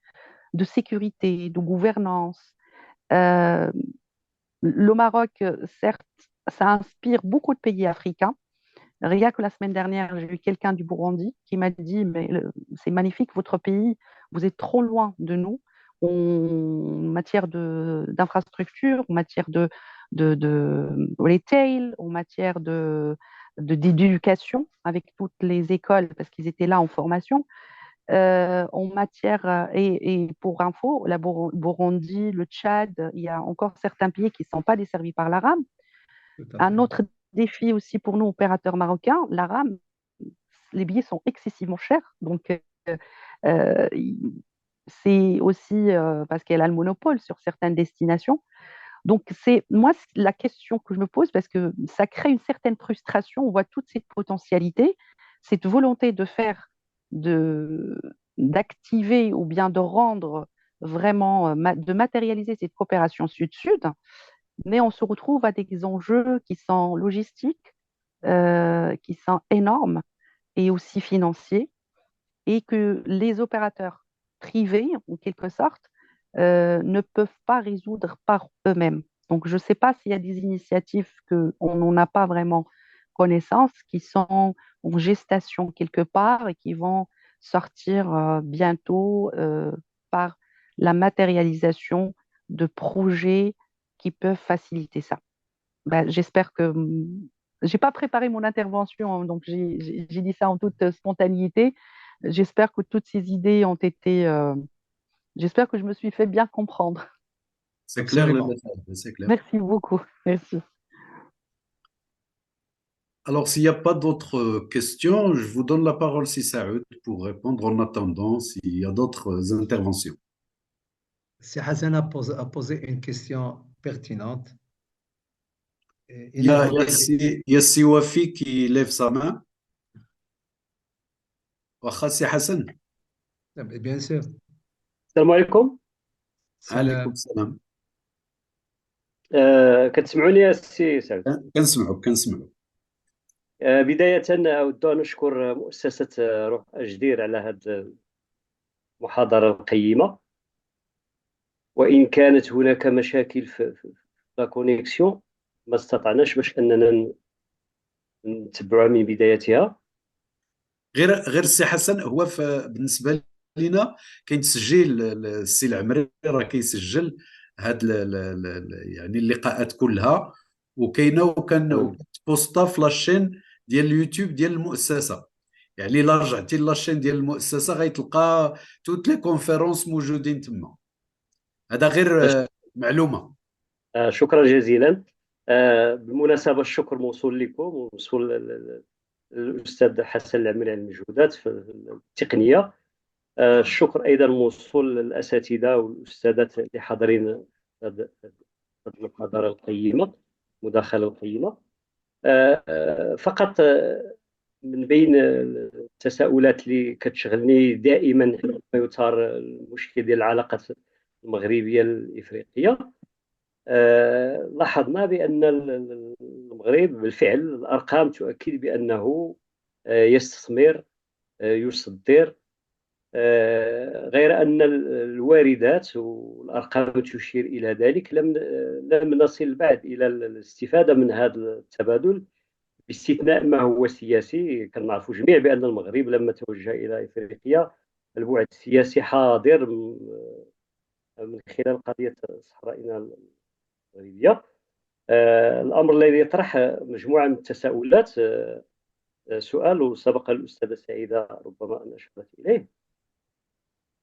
de sécurité, de gouvernance. Euh, le Maroc, certes, ça inspire beaucoup de pays africains. Rien que la semaine dernière, j'ai eu quelqu'un du Burundi qui m'a dit, mais c'est magnifique, votre pays, vous êtes trop loin de nous en matière d'infrastructure, en matière de retail, en matière d'éducation avec toutes les écoles, parce qu'ils étaient là en formation. En matière, et pour info, la Burundi, le Tchad, il y a encore certains pays qui ne sont pas desservis par la RAM. Un autre défi aussi pour nous, opérateurs marocains, la RAM, les billets sont excessivement chers. Donc, euh, c'est aussi parce qu'elle a le monopole sur certaines destinations. Donc, c'est moi la question que je me pose parce que ça crée une certaine frustration. On voit toute cette potentialité, cette volonté de faire, d'activer ou bien de rendre vraiment, de matérialiser cette coopération sud-sud, mais on se retrouve à des enjeux qui sont logistiques, qui sont énormes et aussi financiers, et que les opérateurs privés, en quelque sorte, ne peuvent pas résoudre par eux-mêmes. Donc, je ne sais pas s'il y a des initiatives qu'on n'en a pas vraiment connaissance, qui sont en gestation quelque part et qui vont sortir bientôt par la matérialisation de projets qui peuvent faciliter ça. Ben, j'espère que j'ai pas préparé mon intervention, hein, donc j'ai dit ça en toute spontanéité. J'espère que toutes ces idées ont été. J'espère que je me suis fait bien comprendre. C'est clair, le Absolument. message, c'est clair. Merci beaucoup. Merci. Alors, s'il n'y a pas d'autres questions, je vous donne la parole, si ça pour répondre en attendant s'il y a d'autres interventions. Si Hassan a posé une question pertinente. Il Il y a a, il y a, donné Si- il y a Siwafi qui lève sa main. Wacha, c'est Hassan. bien sûr. السلام عليكم. Alaykoum Salam. salam. كتسمعوني يا سي سعد؟ كنسمعوك. بداية أود أن أشكر مؤسسة روح أجدير على هذه المحاضرة القيمة، وإن كانت هناك مشاكل في لا كونيكسيون ما استطعناش باش أننا نتبعها من بدايتها. غير السي حسن، هو بالنسبه لنا كاين تسجيل، السي العمري راه كيسجل هاد يعني اللقاءات كلها، وكاينه وكان بوستا في لاشين ديال اليوتيوب ديال المؤسسه. يعني الا رجعتي لاشين ديال المؤسسه غيتلقى توت لي كونفيرونس موجودين تما. هذا غير معلومه. شكرا جزيلا. بالمناسبة الشكر موصول لكم وموصول الأستاذ حسن العمري على المجهودات في التقنية. الشكر أيضا موصول للأساتذة والأستاذات اللي حاضرين هذا هذه المحاضرة القيمة، مداخلة قيمة. فقط من بين التساؤلات اللي كتشغلني دائما حينما يثار المشكل ديال العلاقات المغربية الإفريقية، لاحظنا بأن المغرب بالفعل الأرقام تؤكد بأنه يستثمر، يصدر، غير أن الواردات والأرقام تشير إلى ذلك لم نصل بعد إلى الاستفادة من هذا التبادل، باستثناء ما هو سياسي. كنعرفوا جميع بأن المغرب لما توجه إلى إفريقيا البعد السياسي حاضر من خلال قضية صحرائنا المغربية. الأمر الذي يطرح مجموعة من التساؤلات، سؤال وسبق الأستاذة سعيدة ربما أن أشارت إليه،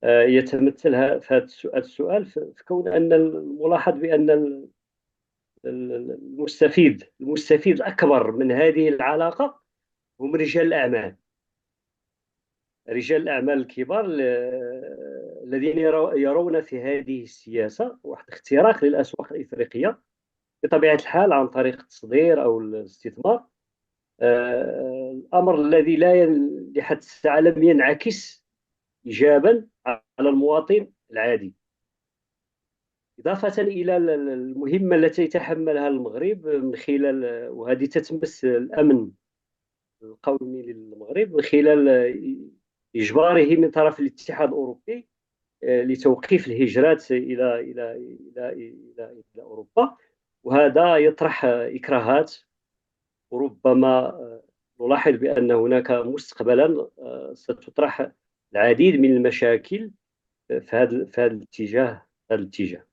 يتمثل في هذا السؤال في كون أن الملاحظ بأن المستفيد الأكبر من هذه العلاقة هم رجال الأعمال. رجال الأعمال الكبار الذين يرون في هذه السياسة واحد اختراق للأسواق الإفريقية بطبيعة الحال عن طريق التصدير أو الاستثمار. الأمر الذي لحد الساعة لم ينعكس إيجابا على المواطن العادي، إضافة إلى المهمة التي يتحملها المغرب من خلال، وهذه تتمس الأمن القومي للمغرب، من خلال إجباره من طرف الاتحاد الأوروبي لتوقيف الهجرات إلى أوروبا. وهذا يطرح إكراهات، وربما نلاحظ بأن هناك مستقبلا ستطرح العديد من المشاكل في هذا الاتجاه.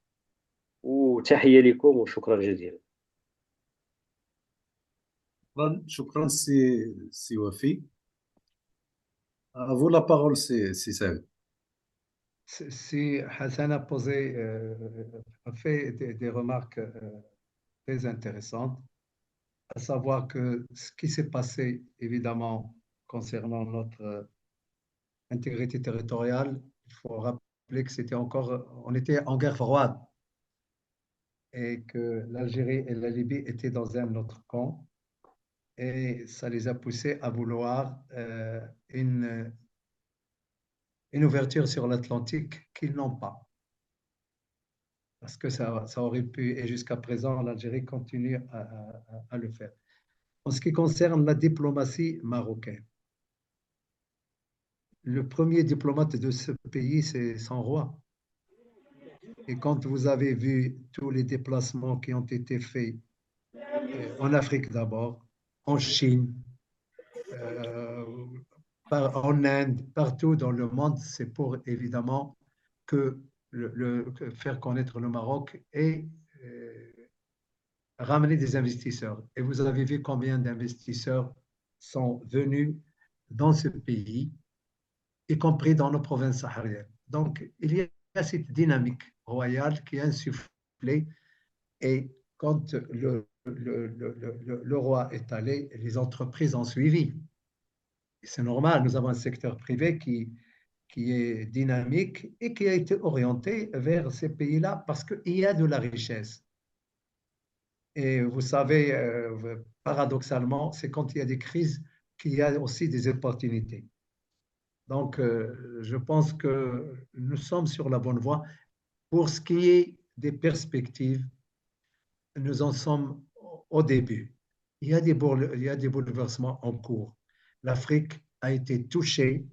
وتحية لكم وشكرا جزيلا. شكرا سي وفي. À vous la parole, c'est ça. Si Hassan a fait des remarques très intéressantes, à savoir que ce qui s'est passé, évidemment, concernant notre intégrité territoriale, il faut rappeler que on était en guerre froide et que l'Algérie et la Libye étaient dans un autre camp, et ça les a poussés à vouloir une ouverture sur l'Atlantique qu'ils n'ont pas. Parce que ça aurait pu, et jusqu'à présent, l'Algérie continue à le faire. En ce qui concerne la diplomatie marocaine, le premier diplomate de ce pays, c'est son roi. Et quand vous avez vu tous les déplacements qui ont été faits en Afrique d'abord, en Chine, en Inde, partout dans le monde, c'est pour évidemment que faire connaître le Maroc et ramener des investisseurs. Et vous avez vu combien d'investisseurs sont venus dans ce pays, y compris dans nos provinces sahariennes. Donc, il y a cette dynamique royale qui est insufflée, et quand le roi est allé, les entreprises ont suivi. C'est normal, nous avons un secteur privé qui est dynamique et qui a été orienté vers ces pays-là parce qu'il y a de la richesse. Et vous savez, paradoxalement, c'est quand il y a des crises qu'il y a aussi des opportunités. Donc, je pense que nous sommes sur la bonne voie. Pour ce qui est des perspectives, nous en sommes au début. Il y a des bouleversements en cours. L'Afrique a été touchée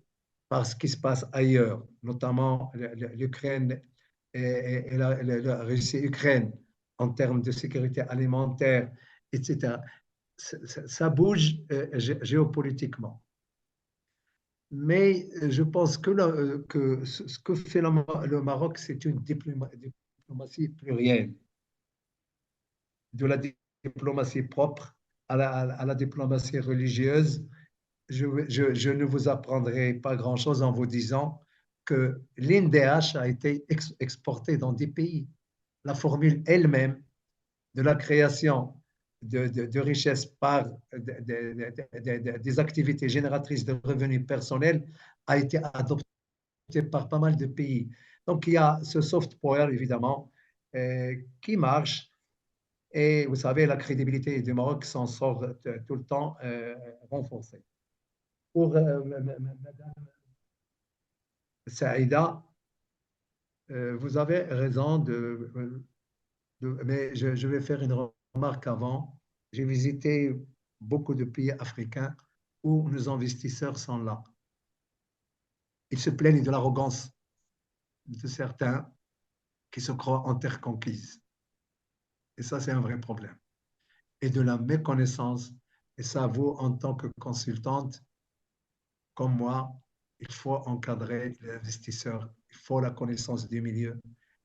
par ce qui se passe ailleurs, notamment l'Ukraine et la Russie-Ukraine en termes de sécurité alimentaire, etc. Ça bouge géopolitiquement. Mais je pense que ce que fait le Maroc, c'est une diplomatie plurielle, de la diplomatie propre à la diplomatie religieuse. Je ne vous apprendrai pas grand-chose en vous disant que l'INDH a été exportée dans des pays. La formule elle-même de la création de richesses par des activités génératrices de revenus personnels a été adoptée par pas mal de pays. Donc, il y a ce soft power, évidemment, qui marche. Et vous savez, la crédibilité du Maroc s'en sort tout le temps renforcée. Pour Madame Saïda, vous avez raison mais je vais faire une remarque avant. J'ai visité beaucoup de pays africains où nos investisseurs sont là. Ils se plaignent de l'arrogance de certains qui se croient en terre conquise. Et ça, c'est un vrai problème. Et de la méconnaissance, et ça, vous, en tant que consultante, comme moi, il faut encadrer les investisseurs. Il faut la connaissance du milieu,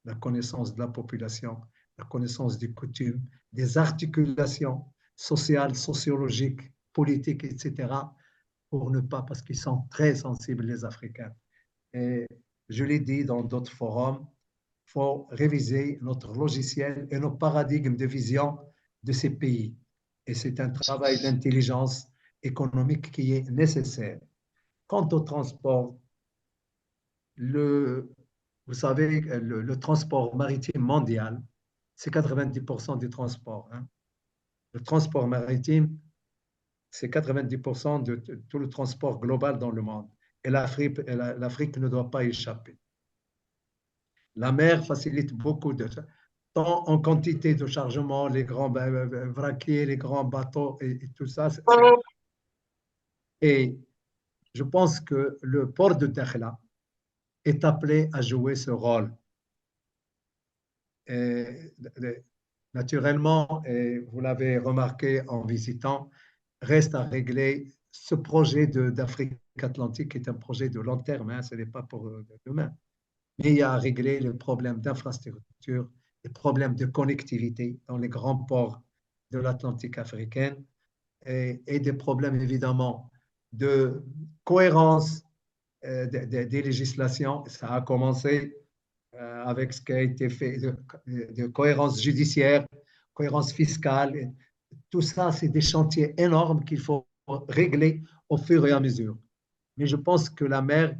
la connaissance de la population, la connaissance des coutumes, des articulations sociales, sociologiques, politiques, etc., pour ne pas, parce qu'ils sont très sensibles, les Africains. Et je l'ai dit dans d'autres forums, il faut réviser notre logiciel et nos paradigmes de vision de ces pays. Et c'est un travail d'intelligence économique qui est nécessaire. Quant au transport, vous savez, le transport maritime mondial, c'est 90% du transport. Hein. Le transport maritime, c'est 90% de tout le transport global dans le monde. Et l'Afrique ne doit pas échapper. La mer facilite beaucoup de ça, tant en quantité de chargement, les grands vraquiers, les grands bateaux et tout ça. Et je pense que le port de Dakhla est appelé à jouer ce rôle. Et, naturellement, et vous l'avez remarqué en visitant, reste à régler ce projet d'Afrique Atlantique qui est un projet de long terme, hein, ce n'est pas pour demain. Mais il y a à régler les problèmes d'infrastructure, les problèmes de connectivité dans les grands ports de l'Atlantique africain et des problèmes évidemment de cohérence des législations. Ça a commencé avec ce qui a été fait de cohérence judiciaire, cohérence fiscale. Tout ça, c'est des chantiers énormes qu'il faut régler au fur et à mesure. Mais je pense que la mer,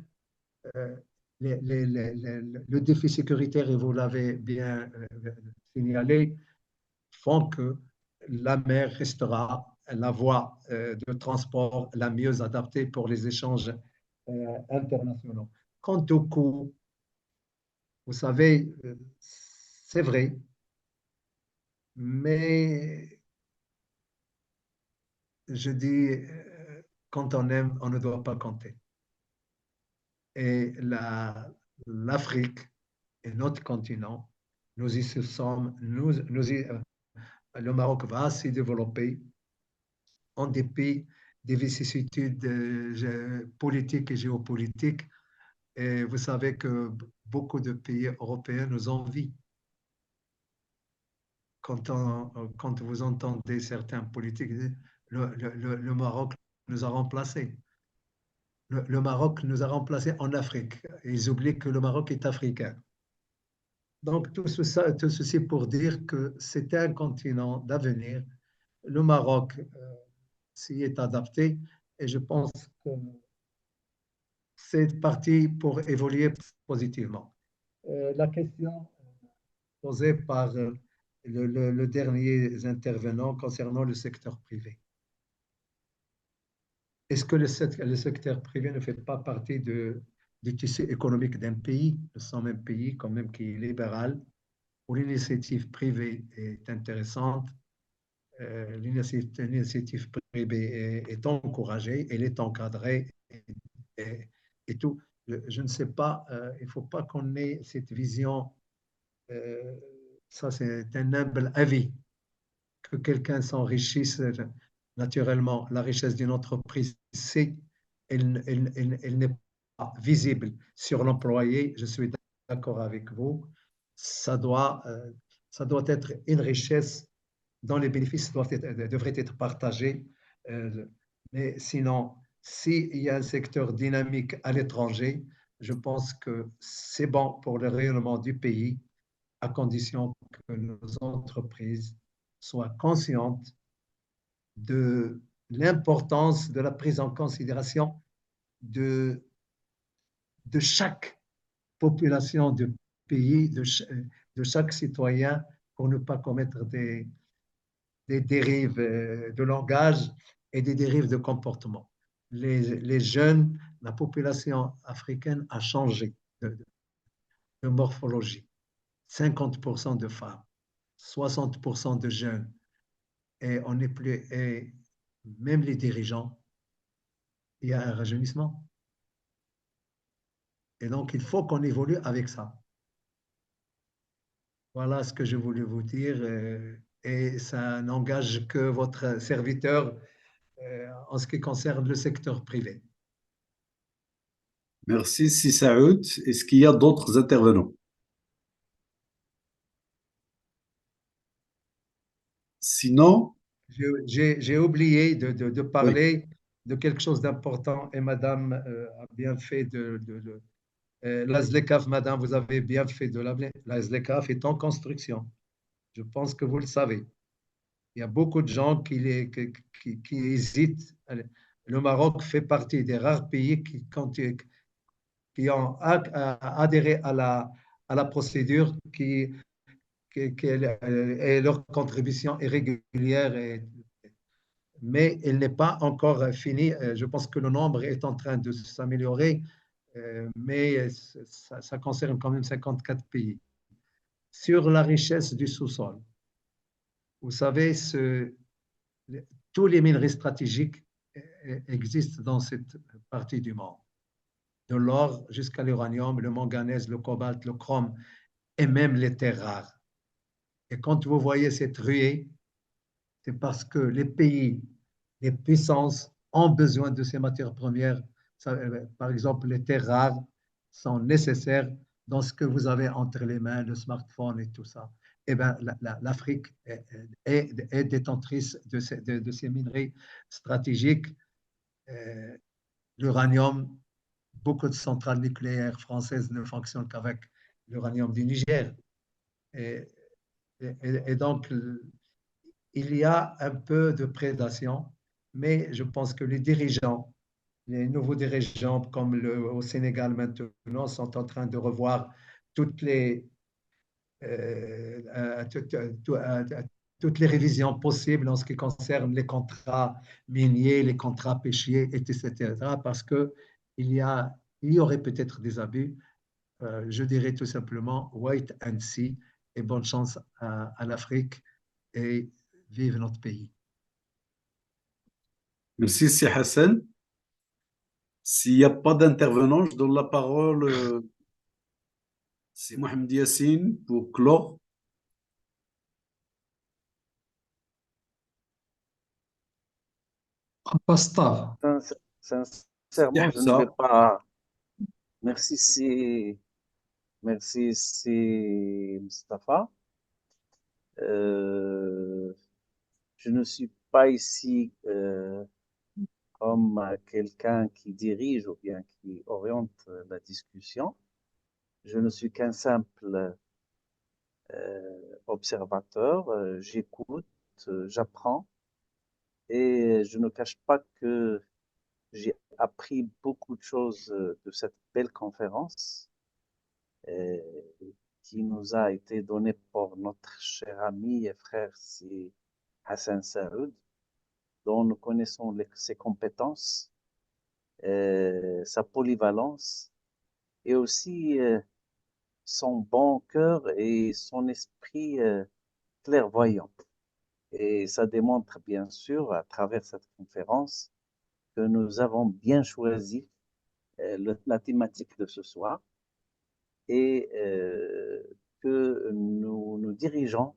euh, le défi sécuritaire, et vous l'avez bien signalé, font que la mer restera la voie de transport la mieux adaptée pour les échanges internationaux. Quant au coût, vous savez, c'est vrai, mais je dis, quand on aime, on ne doit pas compter. Et l'Afrique est notre continent. Nous y sommes, le Maroc va s'y développer en dépit des vicissitudes politiques et géopolitiques. Et vous savez que beaucoup de pays européens nous envient. Quand vous entendez certains politiques, le Maroc nous a remplacés. Le Maroc nous a remplacés en Afrique. Ils oublient que le Maroc est africain. Donc, tout ceci pour dire que c'est un continent d'avenir. Le Maroc s'y est adapté et je pense que c'est parti pour évoluer positivement. La question posée par le dernier intervenant concernant le secteur privé. Est-ce que le secteur privé ne fait pas partie du tissu économique d'un pays? Nous sommes un pays quand même qui est libéral, où l'initiative privée est intéressante, l'initiative privée est encouragée, elle est encadrée et, et tout. Je ne sais pas, il ne faut pas qu'on ait cette vision, ça c'est un humble avis, que quelqu'un s'enrichisse naturellement. La richesse d'une entreprise, c'est elle n'est pas visible sur l'employé. Je suis d'accord avec vous. Ça doit, ça doit être une richesse dont les bénéfices devraient être partagés. Mais sinon, s'il y a un secteur dynamique à l'étranger, je pense que c'est bon pour le rayonnement du pays, à condition que nos entreprises soient conscientes de l'importance de la prise en considération de, de chaque population du pays, de chaque citoyen, pour ne pas commettre des dérives de langage et des dérives de comportement. Les jeunes, la population africaine a changé de morphologie. 50% de femmes, 60% de jeunes, et on n'est plus, et même les dirigeants, il y a un rajeunissement. Et donc, il faut qu'on évolue avec ça. Voilà ce que je voulais vous dire. Et ça n'engage que votre serviteur en ce qui concerne le secteur privé. Merci, Si Saoud. Est-ce qu'il y a d'autres intervenants? Sinon, J'ai oublié de oui. parler de quelque chose d'important et Madame a bien fait la ZLECAf, Madame, vous avez bien fait de l'appeler. La ZLECAf est en construction. Je pense que vous le savez. Il y a beaucoup de gens qui hésitent. Le Maroc fait partie des rares pays qui ont adhéré à la procédure et leur contribution est régulière, mais elle n'est pas encore finie. Je pense que le nombre est en train de s'améliorer, mais ça concerne quand même 54 pays. Sur la richesse du sous-sol, vous savez, tous les minerais stratégiques existent dans cette partie du monde, de l'or jusqu'à l'uranium, le manganèse, le cobalt, le chrome et même les terres rares. Et quand vous voyez cette ruée, c'est parce que les pays, les puissances ont besoin de ces matières premières. Par exemple, les terres rares sont nécessaires dans ce que vous avez entre les mains, le smartphone et tout ça. Eh bien, l'Afrique est détentrice de ces minerais stratégiques. L'uranium, beaucoup de centrales nucléaires françaises ne fonctionnent qu'avec l'uranium du Niger. Et, et donc, il y a un peu de prédation, mais je pense que les dirigeants, les nouveaux dirigeants comme au Sénégal maintenant, sont en train de revoir toutes les, euh, toutes, toutes les révisions possibles en ce qui concerne les contrats miniers, les contrats pêchiers, etc. Parce que il y aurait peut-être des abus. Je dirais tout simplement wait and see et bonne chance à l'Afrique et vive notre pays. Merci, Si Hassan. S'il n'y a pas d'intervenant, je donne la parole c'est Mohamed Yassine pour clore. Pastor. Sincèrement, je ne vais Ça. pas. Merci, c'est Mustapha. Je ne suis pas ici comme quelqu'un qui dirige ou bien qui oriente la discussion. Je ne suis qu'un simple observateur. J'écoute, j'apprends et je ne cache pas que j'ai appris beaucoup de choses de cette belle conférence euh, qui nous a été donnée par notre cher ami et frère c'est Hassan Saoud, dont nous connaissons ses compétences, sa polyvalence et aussi son bon cœur et son esprit clairvoyant. Et ça démontre bien sûr à travers cette conférence que nous avons bien choisi la thématique de ce soir et que nous nous dirigeons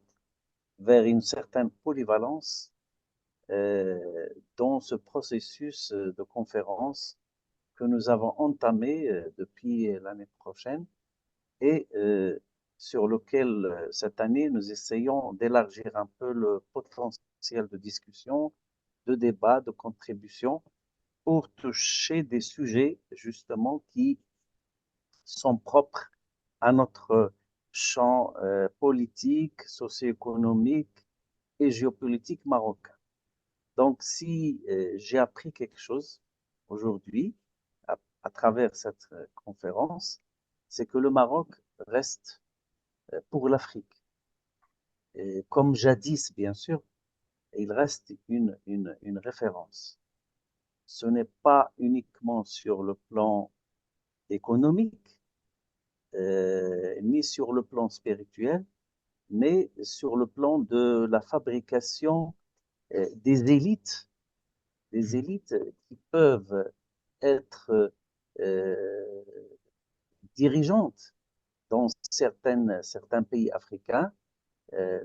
vers une certaine polyvalence dans ce processus de conférence que nous avons entamé depuis l'année prochaine et sur lequel cette année nous essayons d'élargir un peu le potentiel de discussion, de débat, de contribution pour toucher des sujets justement qui sont propres à notre champ politique, socio-économique et géopolitique marocain. Donc, si j'ai appris quelque chose aujourd'hui à travers cette conférence, c'est que le Maroc reste pour l'Afrique. Comme jadis, bien sûr, il reste une référence. Ce n'est pas uniquement sur le plan économique, ni sur le plan spirituel, mais sur le plan de la fabrication des élites qui peuvent être dirigeantes dans certains pays africains,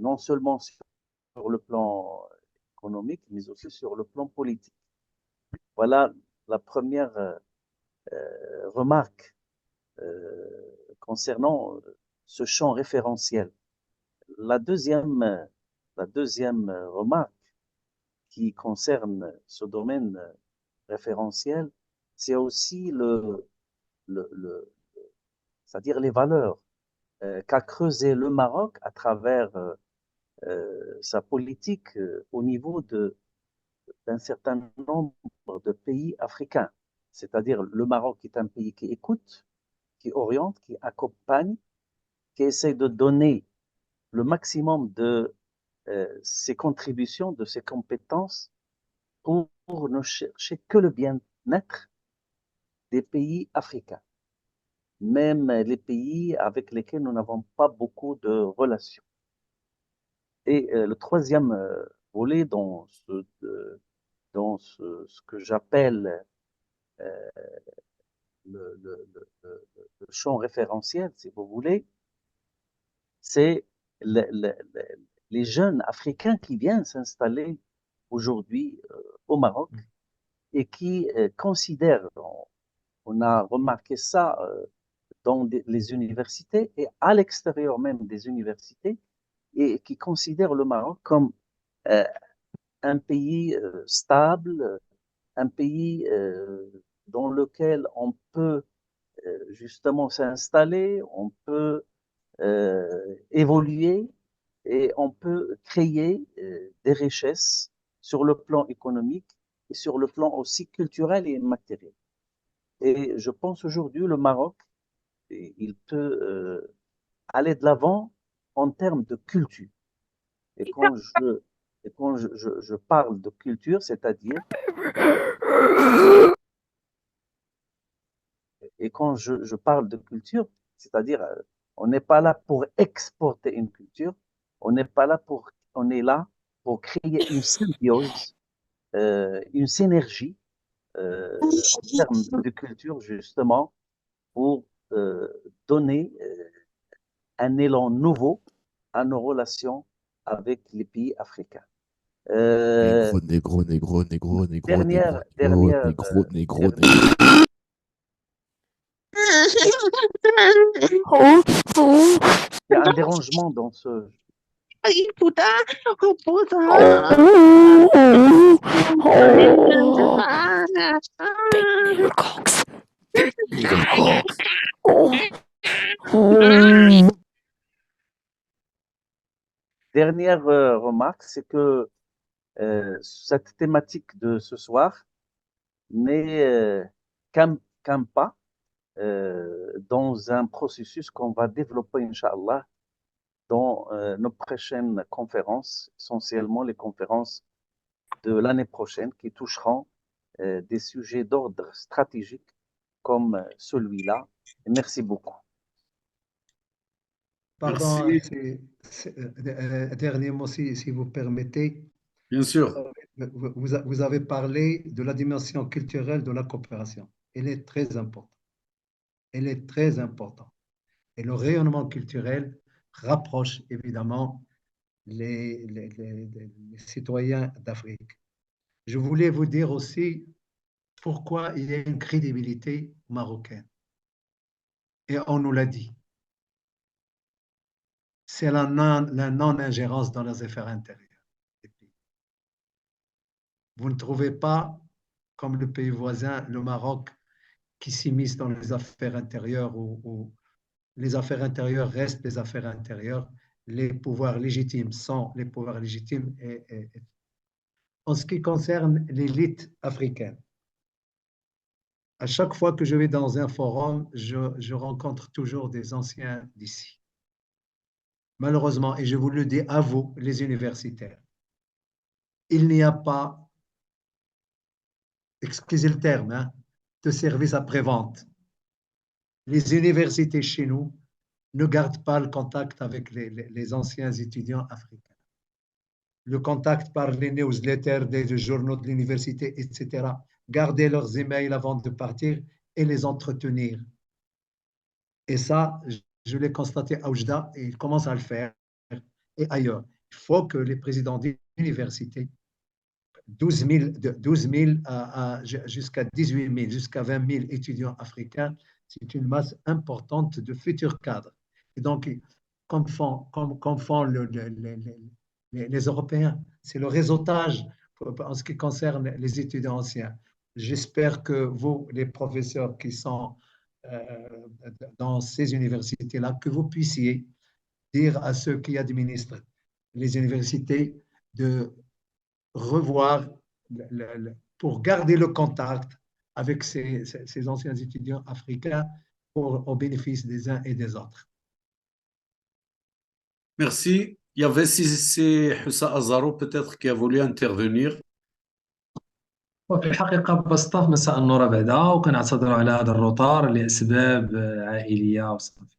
non seulement sur le plan économique, mais aussi sur le plan politique. Voilà la première remarque concernant ce champ référentiel. La deuxième remarque qui concerne ce domaine référentiel, c'est aussi c'est-à-dire les valeurs qu'a creusé le Maroc à travers sa politique au niveau d'un certain nombre de pays africains. C'est-à-dire le Maroc est un pays qui écoute, qui oriente, qui accompagne, qui essaie de donner le maximum de ses contributions, de ses compétences pour ne chercher que le bien-être des pays africains, même les pays avec lesquels nous n'avons pas beaucoup de relations. Et le troisième volet dans ce que j'appelle le champ référentiel, si vous voulez, c'est les jeunes africains qui viennent s'installer aujourd'hui au Maroc et qui considèrent, on a remarqué ça dans les universités et à l'extérieur même des universités, et qui considèrent le Maroc comme un pays stable, un pays dans lequel on peut justement s'installer, on peut évoluer et on peut créer des richesses sur le plan économique et sur le plan aussi culturel et matériel. Et je pense aujourd'hui le Maroc, il peut aller de l'avant en termes de culture. Et quand je parle de culture, c'est-à-dire, et quand je parle de culture, c'est-à-dire, on n'est pas là pour exporter une culture, on est là pour créer une symbiose, une synergie en termes de culture, justement, pour donner un élan nouveau à nos relations avec les pays africains. Négro, négro, négro, négro, négro, Dernière, négro, dernière, négro, négro, dernière- négro. Il y a un dérangement dans ce. Dernière remarque, c'est que cette thématique de ce soir n'est qu'un pas dans un processus qu'on va développer, Inch'Allah, dans nos prochaines conférences, essentiellement les conférences de l'année prochaine qui toucheront des sujets d'ordre stratégique comme celui-là. Merci beaucoup. Pardon, Merci. dernier mot, si vous permettez. Bien sûr. Vous avez parlé de la dimension culturelle de la coopération. Elle est très importante. Elle est très importante. Et le rayonnement culturel rapproche évidemment les citoyens d'Afrique. Je voulais vous dire aussi pourquoi il y a une crédibilité marocaine. Et on nous l'a dit. C'est la non-ingérence dans les affaires intérieures des pays. Vous ne trouvez pas, comme le pays voisin, le Maroc, qui s'immisce dans les affaires intérieures où les affaires intérieures restent les affaires intérieures, les pouvoirs légitimes sont les pouvoirs légitimes. En ce qui concerne l'élite africaine, à chaque fois que je vais dans un forum, je rencontre toujours des anciens d'ici. Malheureusement, et je vous le dis à vous, les universitaires, il n'y a pas, excusez le terme, hein, de service après-vente. Les universités chez nous ne gardent pas le contact avec les anciens étudiants africains. Le contact par les newsletters des journaux de l'université, etc. Garder leurs emails avant de partir et les entretenir. Et ça, je l'ai constaté à Oujda et ils commencent à le faire et ailleurs. Il faut que les présidents d'université, 12 000 jusqu'à 18 000, jusqu'à 20 000 étudiants africains, c'est une masse importante de futurs cadres. Et donc, comme font les Européens, c'est le réseautage en ce qui concerne les étudiants anciens. J'espère que vous, les professeurs qui sont dans ces universités-là, que vous puissiez dire à ceux qui administrent les universités de revoir pour garder le contact avec ces anciens étudiants africains au bénéfice des uns et des autres. Merci. Il y avait c'est Hussa Azaro peut-être qui a voulu intervenir. وفي الحقيقة بسطاف مساء النور بعدا وكنعتذر على هذا الروتار لأسباب عائلية وصافي.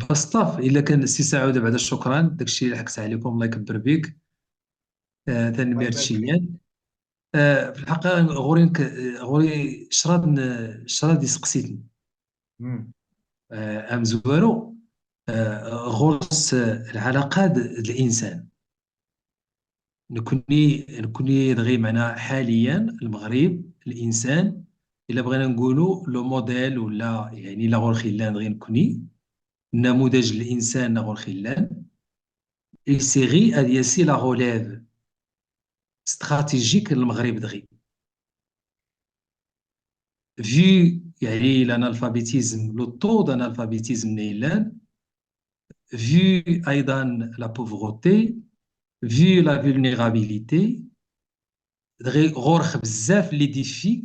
بسطاف إلا كان السي سعود بعدا شكرا داكشي اللي حكت عليكم الله يكبر بك. ثاني ميرتشيان في الحقيقة غوري شراد يسقسيتني أم زوارو غرس العلاقات الإنسان نكوني دغيا معنا حاليا المغرب الانسان الا بغينا نقولوا لو موديل ولا يعني لا غور خلان دغيا نكوني نموذج الانسان لا غور خلان اي سيغي ادي سي لا غوليف استراتيجيك للمغرب دغيا في يعني الانالفابيتيزم لو طو دانالفابيتيزم نيلان في ايضا لا بوفغوتي vu la vulnérabilité غورخ بزاف لي ديفي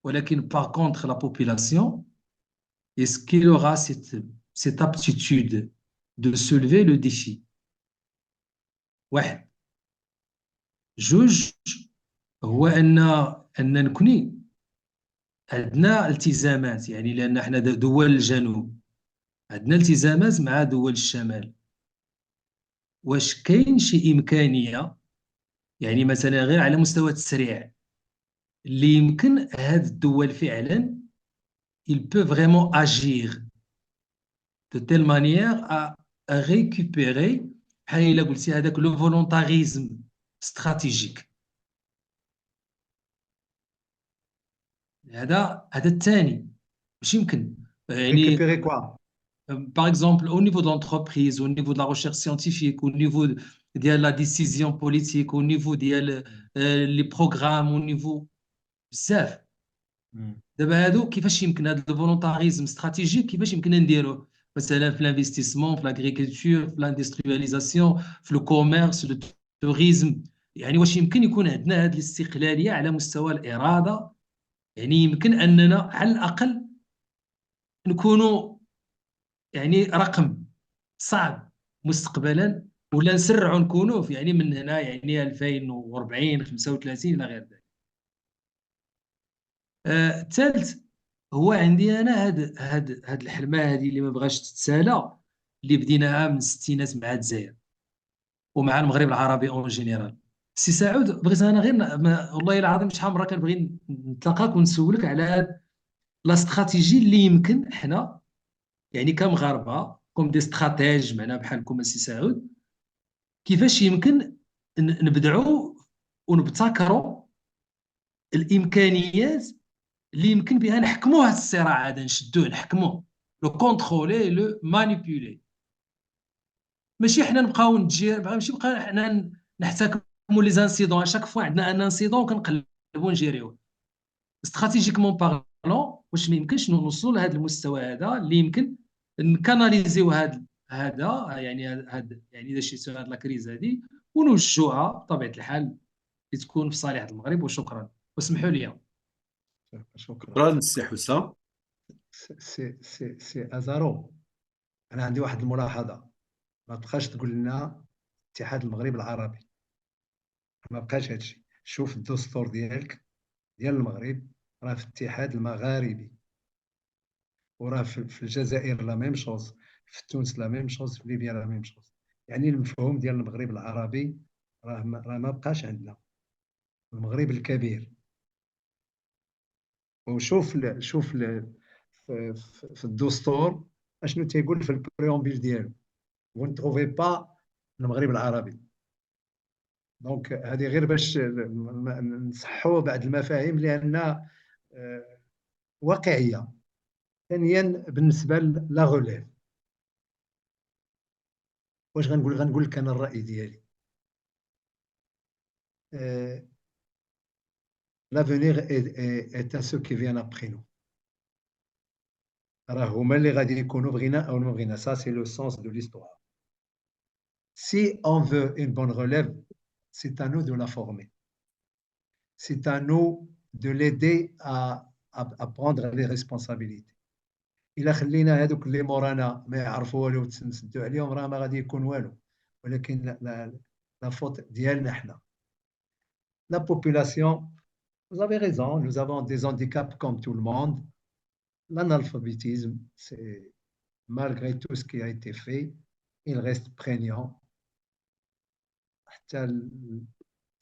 ولكن par contre la population est-ce qu'il aura cette aptitude de soulever le défi واحد جوج هو ان نكوني عندنا التزامات يعني لان احنا دول الجنوب عندنا التزامات مع دول الشمال واش كاين شي امكانيه يعني مثلا غير على مستوى التسريع اللي يمكن هاد الدول فعلا il peut vraiment agir de telle manière à récupérer بحال الا قلتي هذاك لو فولونتاريزم استراتيجيك. هذا الثاني واش يمكن يعني Récupérer quoi? par exemple, au niveau de l'entreprise, au niveau de la recherche scientifique, au niveau de la décision politique, au niveau des programmes, au niveau بزاف. دابا هادو كيفاش يمكن هذا الفولونتاريزم استراتيجيك كيفاش يمكن نديروه مثلا في الانفستيسمون في لاغريكولتور في لاندسترياليزاسيون في لو كوميرس لو توريزم يعني واش يمكن يكون عندنا هذه الاستقلاليه على مستوى الاراده يعني يمكن اننا على الاقل نكونوا يعني رقم صعب مستقبلا ولا نسرعوا نكونوا في يعني من هنا يعني 2040 35 الى غير ذلك. الثالث هو عندي انا هاد الحلمه هذه اللي ما بغاش تتسالى اللي بديناها من الستينات مع الجزائر ومع المغرب العربي اون جينيرال. سي سعود بغيت انا غير والله العظيم شحال مره كنبغي نتلاقاك ونسولك على هاد لا استراتيجي اللي يمكن حنا يعني كمغاربه كوم دي استراتيج معنا بحالكم السي سعود كيفاش يمكن نبدعوا ونبتكروا الامكانيات اللي يمكن بها نحكموا هذا الصراع هذا نشدوه نحكموه لو كونترولي لو مانيبيولي ماشي حنا نبقاو ماشي بقى حنا نحتكموا لي زانسيدون شاك فوا عندنا ان انسيدون وكنقلبوا نجيريوه استراتيجيكمون بارلون واش ما يمكنش نوصلوا لهذا المستوى هذا اللي يمكن نكاناليزيو هذا يعني هذا يعني اذا شي هذه لا كريز هذه ونوجهوها بطبيعه الحال لتكون في صالح المغرب. وشكرا واسمحوا لي. شكرا سي حسام. سي ازارو انا عندي واحد الملاحظه ما تبقاش تقول لنا اتحاد المغرب العربي. ما بقاش هادشي. شوف الدستور ديالك ديال المغرب راه في الاتحاد المغاربي، وراه في الجزائر لا ميم شوز، في تونس لا ميم شوز، في ليبيا لا ميم شوز. يعني المفهوم ديال المغرب العربي راه ما بقاش عندنا، المغرب الكبير. وشوف شوف في الدستور اشنو تيقول في البريومبيل ديالو، vous ne trouvez pas المغرب العربي. دونك هذه غير باش نصحوا بعض المفاهيم لان واقعيه. ثانيا بالنسبه لا غوليف، واش غنقول لك انا الراي ديالي. l'avenir est à ceux qui viennent après nous. راه هما اللي غادي يكونوا بغينا او ما بغينا. Ça c'est le sens de l'histoire. Si on veut une bonne relève, c'est à nous de la former. C'est à nous de l'aider à prendre les responsabilités. إلا خلينا هذوك اللي مورانا ما يعرفوا والو نسدوا عليهم راه ما غادي يكون والو. ولكن لا فوت ديالنا حنا. La population, vous avez raison, nous avons des handicaps comme tout le monde. L'analphabétisme, c'est malgré tout ce qui a été fait, il reste prégnant. حتى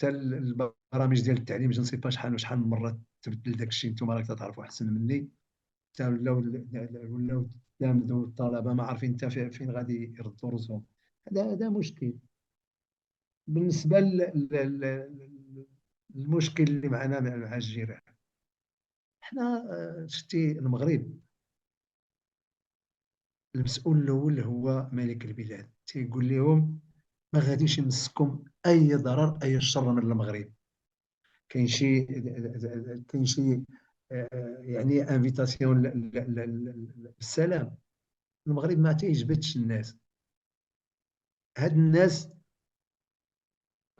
البرامج ديال التعليم جو نسي با شحال من مره تبدل داك الشيء، نتوما راك تعرفوا احسن مني. حتى ولاو تلامذوا الطلبه ما عارفين حتى فين غادي يردوا راسهم. هذا مشكل. بالنسبه للمشكل اللي معنا مع الجيران، احنا شتي المغرب المسؤول الاول هو ملك البلاد، تيقول لهم ما غاديش يمسكم اي ضرر اي شر من المغرب. كاين شي يعني انفيتاسيون بالسلام. المغرب ما تيجبدش الناس. هاد الناس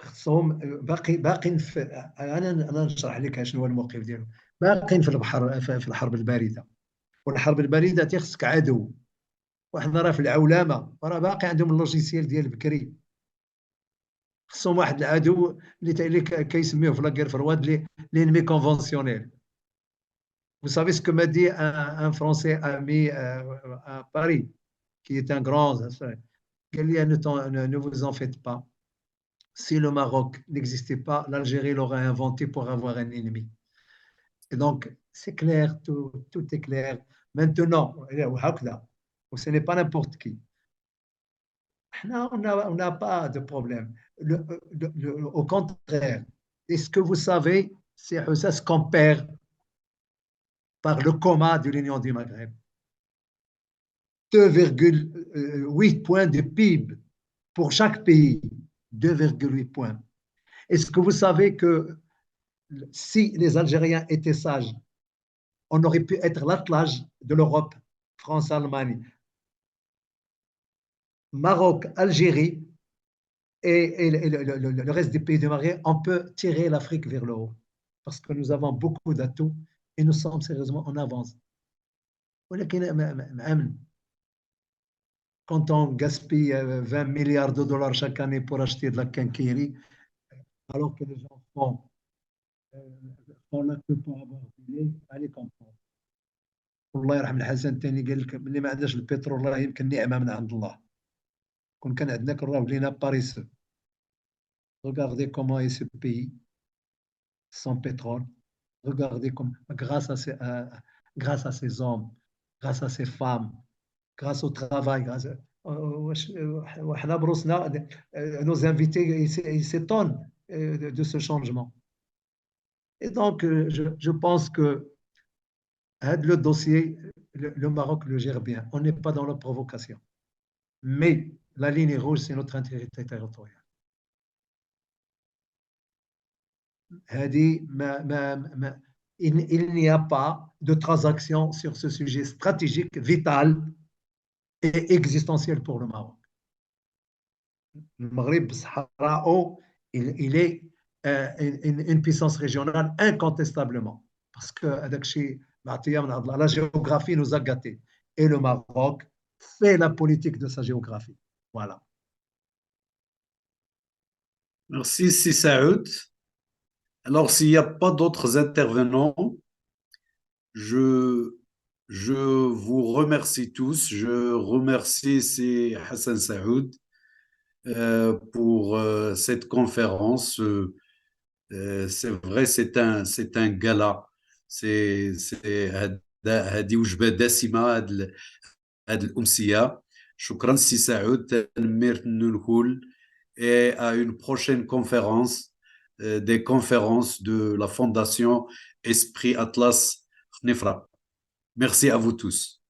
خصهم باقين في انا نشرح لك شنو هو الموقف ديالهم. باقين في البحر في الحرب البارده، والحرب البارده تيخصك عدو، وحنا راه في العولمه راه باقي عندهم اللوجيسيال ديال بكري. خصهم واحد العدو اللي كيسميوه في لاكير فرواد l'ennemi conventionnel. Vous savez ce que m'a dit un Français ami à Paris, qui est un grand. قال لي ne vous en faites pas. Si le Maroc n'existait pas, l'Algérie l'aurait inventé pour avoir un ennemi. Et donc, c'est clair, tout est clair. Maintenant, ce n'est pas n'importe qui. On n'a pas de problème. Au contraire, est-ce que vous savez, c'est ce qu'on perd par le coma de l'Union du Maghreb. 2,8 points de PIB pour chaque pays. 2,8 points. Est-ce que vous savez que si les Algériens étaient sages, on aurait pu être l'attelage de l'Europe, France, Allemagne, Maroc, Algérie et le reste des pays du Maghreb, on peut tirer l'Afrique vers le haut parce que nous avons beaucoup d'atouts et nous sommes sérieusement en avance. Quand on gaspille 20 milliards de dollars chaque année pour acheter de la quincaillerie, alors que les gens font la queue pour avoir du lait, allez comprendre. والله يرحم الحسن الثاني قال لك ملي ما عندناش البترول راه يمكن نعمه من عند الله. كون كان عندنا راه ولينا باريس. Regardez comment est ce pays sans pétrole. Regardez comme grâce à ces hommes, grâce à ces femmes, grâce au travail, nos invités ils s'étonnent de ce changement. Et donc je pense que le dossier, le Maroc le gère bien. On n'est pas dans la provocation. Mais la ligne rouge, c'est notre intégrité territoriale. Il n'y a pas de transaction sur ce sujet stratégique, vital et existentiel pour le Maroc. Le Maghreb, il est une puissance régionale incontestablement. Parce que la géographie nous a gâtés. Et le Maroc fait la politique de sa géographie. Voilà. Merci, Si Saoud. Alors, s'il n'y a pas d'autres intervenants, je, je vous remercie tous. Je remercie Si Hassan Saoud pour cette conférence. C'est vrai, c'est un gala. هذه وجبة دسمة هذه الأمسية. شكرا سي سعود تنمير الكل. Et à une prochaine conférence, des conférences de la Fondation Esprit Atlas Khnifra. Merci à vous tous.